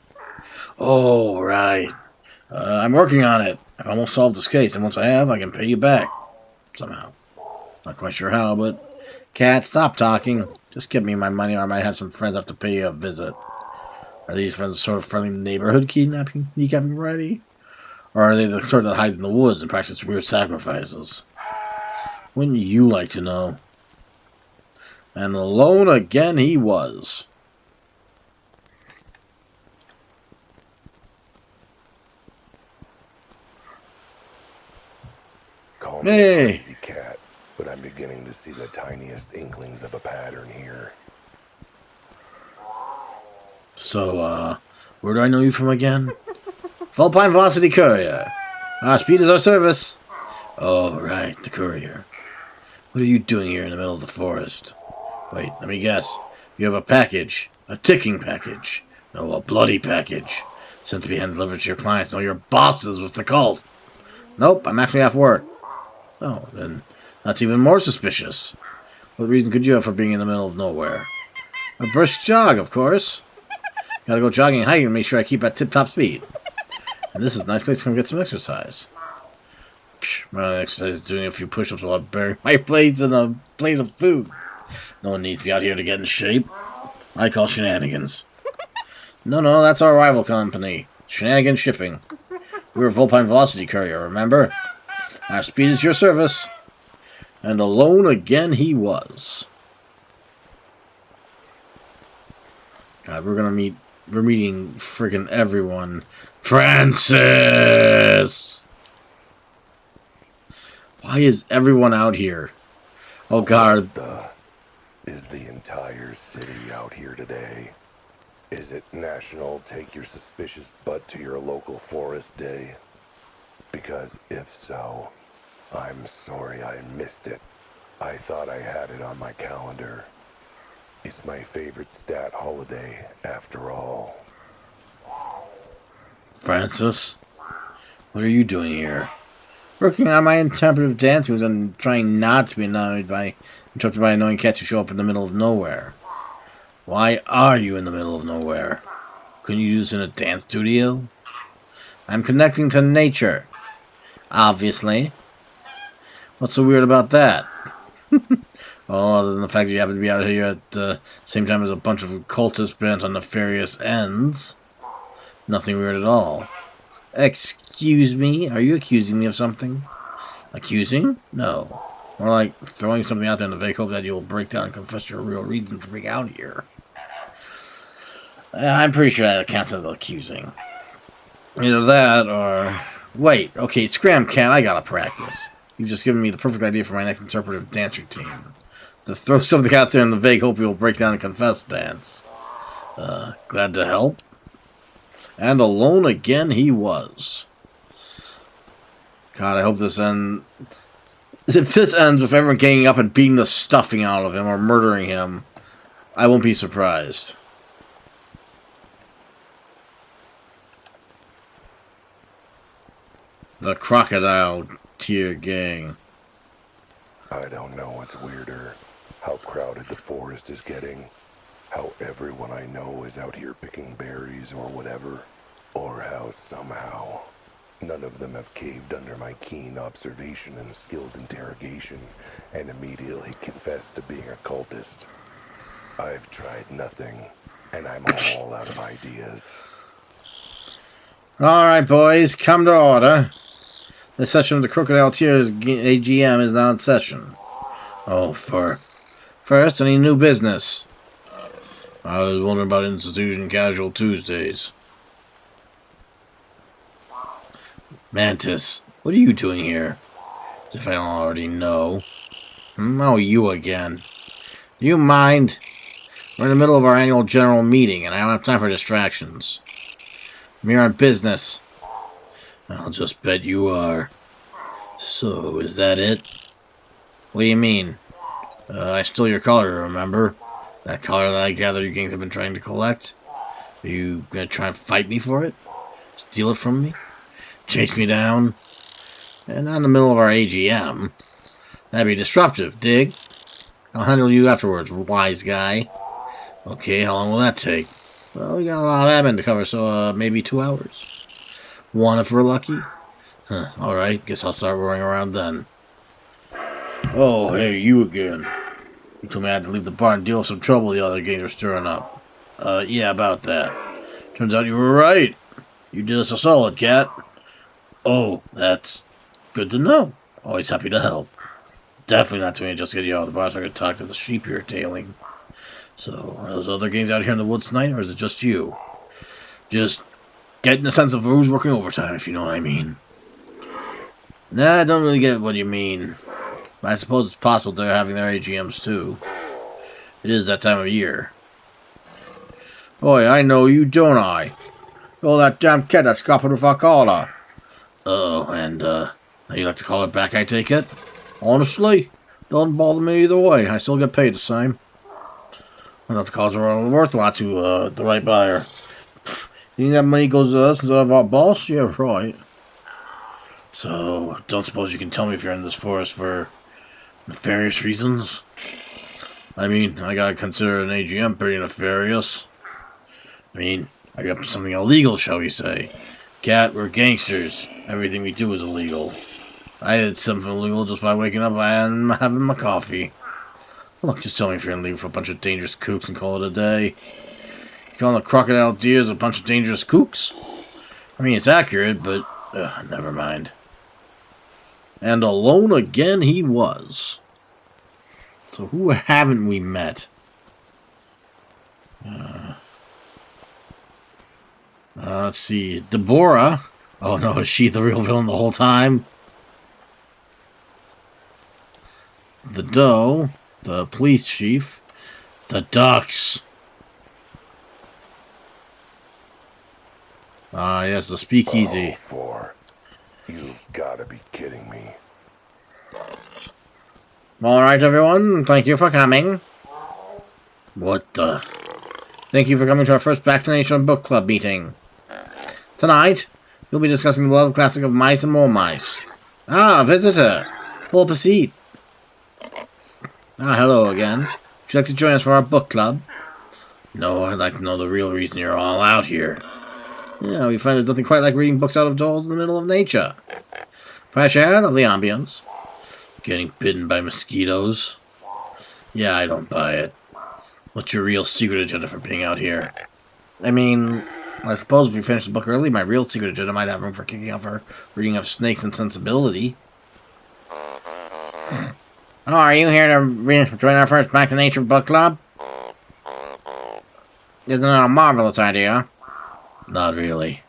Oh, right. I'm working on it. I've almost solved this case, and once I have, I can pay you back. Somehow. Not quite sure how, but... Cat, stop talking. Just give me my money, or I might have some friends have to pay you a visit. Are these friends the sort of friendly neighborhood kneecapping variety? Or are they the sort that hides in the woods and practice weird sacrifices? Wouldn't you like to know? And alone again he was. Call me a crazy cat, but I'm beginning to see the tiniest inklings of a pattern here. So, where do I know you from again? Vulpine Velocity Courier. Our speed is our service. Oh, right, the courier. What are you doing here in the middle of the forest? Wait, let me guess. You have a package. A ticking package. No, a bloody package. Sent to be hand-delivered to your clients. No, your bosses with the cult. Nope, I'm actually off work. Oh, then that's even more suspicious. What reason could you have for being in the middle of nowhere? A brisk jog, of course. Gotta go jogging and hiking to make sure I keep at tip-top speed. And this is a nice place to come get some exercise. My only exercise is doing a few push-ups while I bury my plates in a plate of food. No one needs to be out here to get in shape. I call shenanigans. No, that's our rival company. Shenanigans Shipping. We're a Vulpine Velocity Courier, remember? Our speed is your service. And alone again he was. God, we're meeting friggin' everyone. Francis! Why is everyone out here? Oh God. Is the entire city out here today? Is it National Take Your Suspicious Butt to Your Local Forest Day? Because if so, I'm sorry I missed it. I thought I had it on my calendar. It's my favorite stat holiday, after all. Francis? What are you doing here? Working on my interpretive dance moves and trying not to be interrupted by annoying cats who show up in the middle of nowhere. Why are you in the middle of nowhere? Couldn't you do this in a dance studio? I'm connecting to nature. Obviously. What's so weird about that? Well, other than the fact that you happen to be out here at the same time as a bunch of cultists bent on nefarious ends. Nothing weird at all. Excuse me? Are you accusing me of something? Accusing? No. More like throwing something out there in the vague hope that you'll break down and confess your real reason for being out here. I'm pretty sure that counts as accusing. Either that or... Wait, okay, Scram Cat, I gotta practice. You've just given me the perfect idea for my next interpretive dance routine. To throw something out there in the vague hope you'll break down and confess dance. Glad to help? And alone again he was. God, I hope this ends... If this ends with everyone ganging up and beating the stuffing out of him or murdering him, I won't be surprised. The Crocodile Tear Gang. I don't know what's weirder. How crowded the forest is getting. How everyone I know is out here picking berries or whatever. Or how somehow none of them have caved under my keen observation and skilled interrogation and immediately confessed to being a cultist. I've tried nothing, and I'm all out of ideas. Alright, boys, come to order. The session of the Crocodile Tears AGM is now in session. Oh, first, any new business? I was wondering about Institution Casual Tuesdays. Mantis, what are you doing here? As if I don't already know. Oh, you again. Do you mind? We're in the middle of our annual general meeting, and I don't have time for distractions. I'm here on business. I'll just bet you are. So, is that it? What do you mean? I stole your collar, remember? That collar that I gather you gangs have been trying to collect? Are you gonna try and fight me for it? Steal it from me? Chase me down? And not in the middle of our AGM. That'd be disruptive, dig? I'll handle you afterwards, wise guy. Okay, how long will that take? Well, we got a lot of admin to cover, so maybe 2 hours. 1 if we're lucky? Huh, alright, guess I'll start roaring around then. Oh, hey, you again. You told me I had to leave the bar and deal with some trouble the other gangs were stirring up. Yeah, about that. Turns out you were right. You did us a solid, Cat. Oh, that's good to know. Always happy to help. Definitely not to me just to get you out of the bar so I could talk to the sheep you're tailing. So, are those other gangs out here in the woods tonight, or is it just you? Just getting a sense of who's working overtime, if you know what I mean. Nah, I don't really get what you mean. I suppose it's possible they're having their AGMs too. It is that time of year. Boy, I know you, don't I? Oh, that damn cat that's scopping with our collar. Oh, and, you like to call it back, I take it? Honestly, doesn't bother me either way. I still get paid the same. I thought the calls were worth a lot to, the right buyer. Pfft, you think that money goes to us instead of our boss? Yeah, right. So, don't suppose you can tell me if you're in this forest for nefarious reasons? I mean, I gotta consider an AGM pretty nefarious. I mean, I got something illegal, shall we say. Cat, we're gangsters. Everything we do is illegal. I did something illegal just by waking up and having my coffee. Look, just tell me if you're gonna leave for a bunch of dangerous kooks and call it a day. You calling the Crocodile Deers a bunch of dangerous kooks? I mean, it's accurate, but never mind. And alone again he was. So who haven't we met? Let's see. Deborah. Oh no, is she the real villain the whole time? The Doe. The police chief. The Ducks. Ah, yes, the speakeasy. You've gotta be kidding me. Alright, everyone. Thank you for coming. What the? Thank you for coming to our first vaccination book club meeting. Tonight, we'll be discussing the beloved classic of Mice and More Mice. Ah, visitor. Pull up a seat. Ah, hello again. Would you like to join us for our book club? No, I'd like to know the real reason you're all out here. Yeah, we find there's nothing quite like reading books out of doors in the middle of nature. Fresh air, lovely ambience. Getting bitten by mosquitoes. Yeah, I don't buy it. What's your real secret agenda for being out here? I mean, I suppose if we finish the book early, my real secret agenda might have room for kicking off our reading of Snakes and Sensibility. Oh, are you here to join our first Back to Nature book club? Isn't it a marvelous idea? Not really.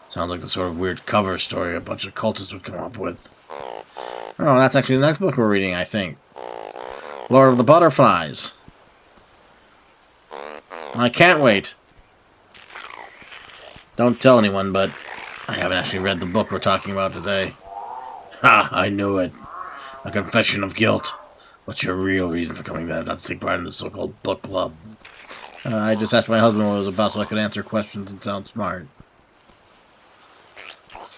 Sounds like the sort of weird cover story a bunch of cultists would come up with. Oh, that's actually the next book we're reading, I think. Lord of the Butterflies. I can't wait. Don't tell anyone, but I haven't actually read the book we're talking about today. Ha! I knew it. A confession of guilt. What's your real reason for coming there not to take part in this so-called book club? I just asked my husband what it was about so I could answer questions and sound smart.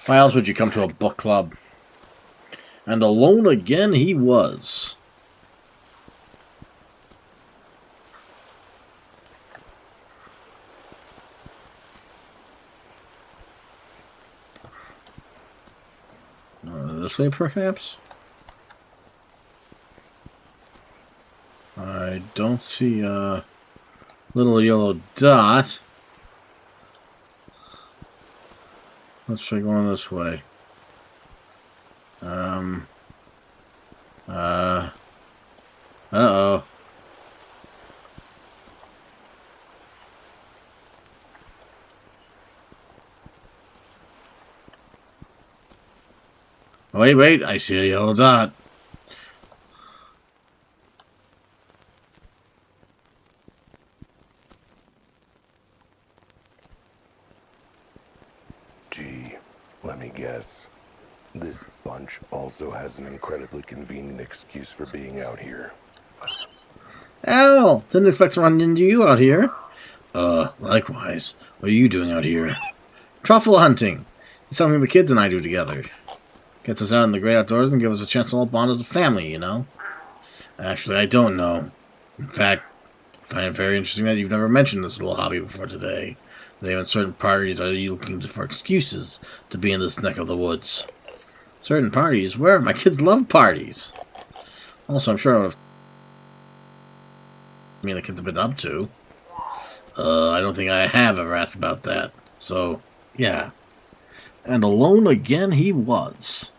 Why else would you come to a book club? And alone again he was. This way, perhaps? I don't see a little yellow dot. Let's try going this way. Uh-oh. Wait, I see a yellow dot. Gee, let me guess. This bunch also has an incredibly convenient excuse for being out here. Al! Didn't expect to run into you out here. Likewise. What are you doing out here? Truffle hunting. It's something the kids and I do together. Gets us out in the great outdoors and gives us a chance to all bond as a family, you know? Actually, I don't know. In fact, I find it very interesting that you've never mentioned this little hobby before today. That even certain parties are you looking for excuses to be in this neck of the woods. Certain parties? Where? My kids love parties. Also, I'm sure I would have... the kids have been up to. I don't think I have ever asked about that. So, yeah. And alone again he was.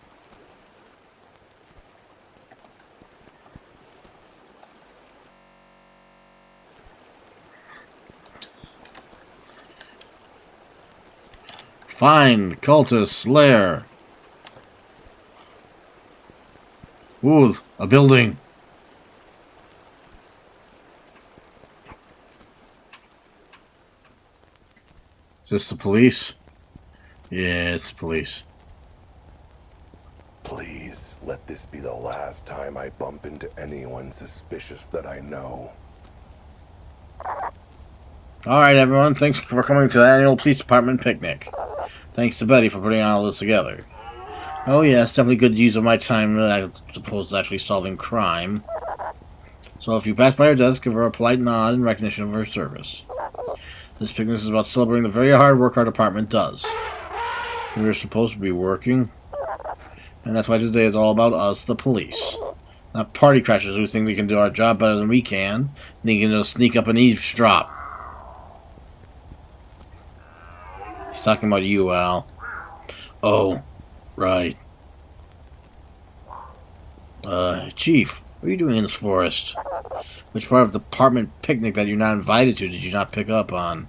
Find cultist lair. Ooh, a building. Is this the police? Yeah, it's the police. Please, let this be the last time I bump into anyone suspicious that I know. Alright, everyone. Thanks for coming to the annual police department picnic. Thanks to Betty for putting all this together. Oh, yes, definitely good use of my time as opposed to actually solving crime. So if you pass by her desk, give her a polite nod in recognition of her service. This picnic is about celebrating the very hard work our department does. We were supposed to be working, and that's why today is all about us, the police. Not party crashers who think they can do our job better than we can, and they can just sneak up and eavesdrop. He's talking about you, Al. Oh, right. Chief, what are you doing in this forest? Which part of the department picnic that you're not invited to did you not pick up on?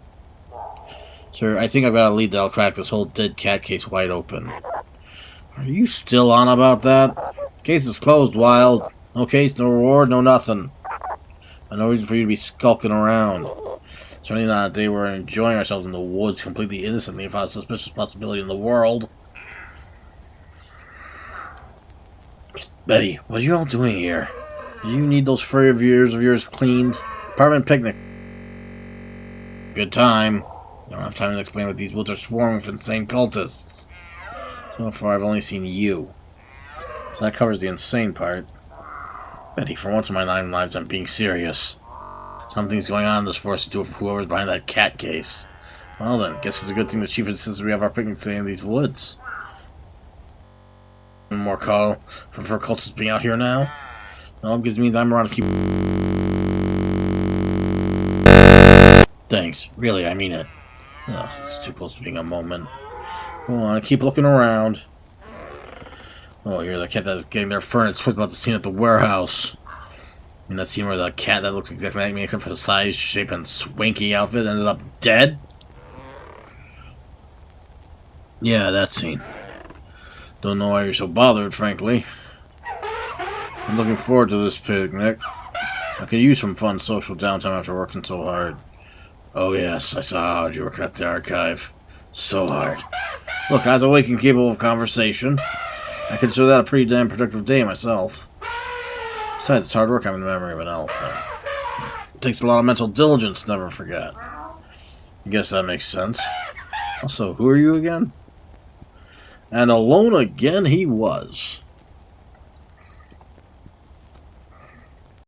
Sir, I think I've got a lead that'll crack this whole dead cat case wide open. Are you still on about that? Case is closed, Wilde. No case, no reward, no nothing. No reason for you to be skulking around. Certainly not a day we're enjoying ourselves in the woods completely innocently without a suspicious possibility in the world. Betty, what are you all doing here? Do you need those furry ears of yours cleaned? Department picnic. Good time. I don't have time to explain that these woods are swarming with insane cultists. So far, I've only seen you. So that covers the insane part. Betty, for once in my 9 lives, I'm being serious. Something's going on in this forest to do with whoever's behind that cat case. Well then, guess it's a good thing the chief insists we have our picnic today in these woods. One more call for cultists being out here now? No, because it means I'm around to keep... Thanks. Really, I mean it. Oh, it's too close to being a moment. Go on, keep looking around. Oh, you're the cat that's getting their furnace twisted about the scene at the warehouse. And that scene where the cat that looks exactly like me except for the size, shape, and swanky outfit ended up dead? Yeah, that scene. Don't know why you're so bothered, frankly. I'm looking forward to this picnic. I could use some fun social downtime after working so hard. Oh yes, I saw how hard you worked at the archive. So hard. Look, I was awake and capable of conversation. I consider that a pretty damn productive day myself. Besides, it's hard work having the memory of an elephant. It takes a lot of mental diligence to never forget. I guess that makes sense. Also, who are you again? And alone again he was.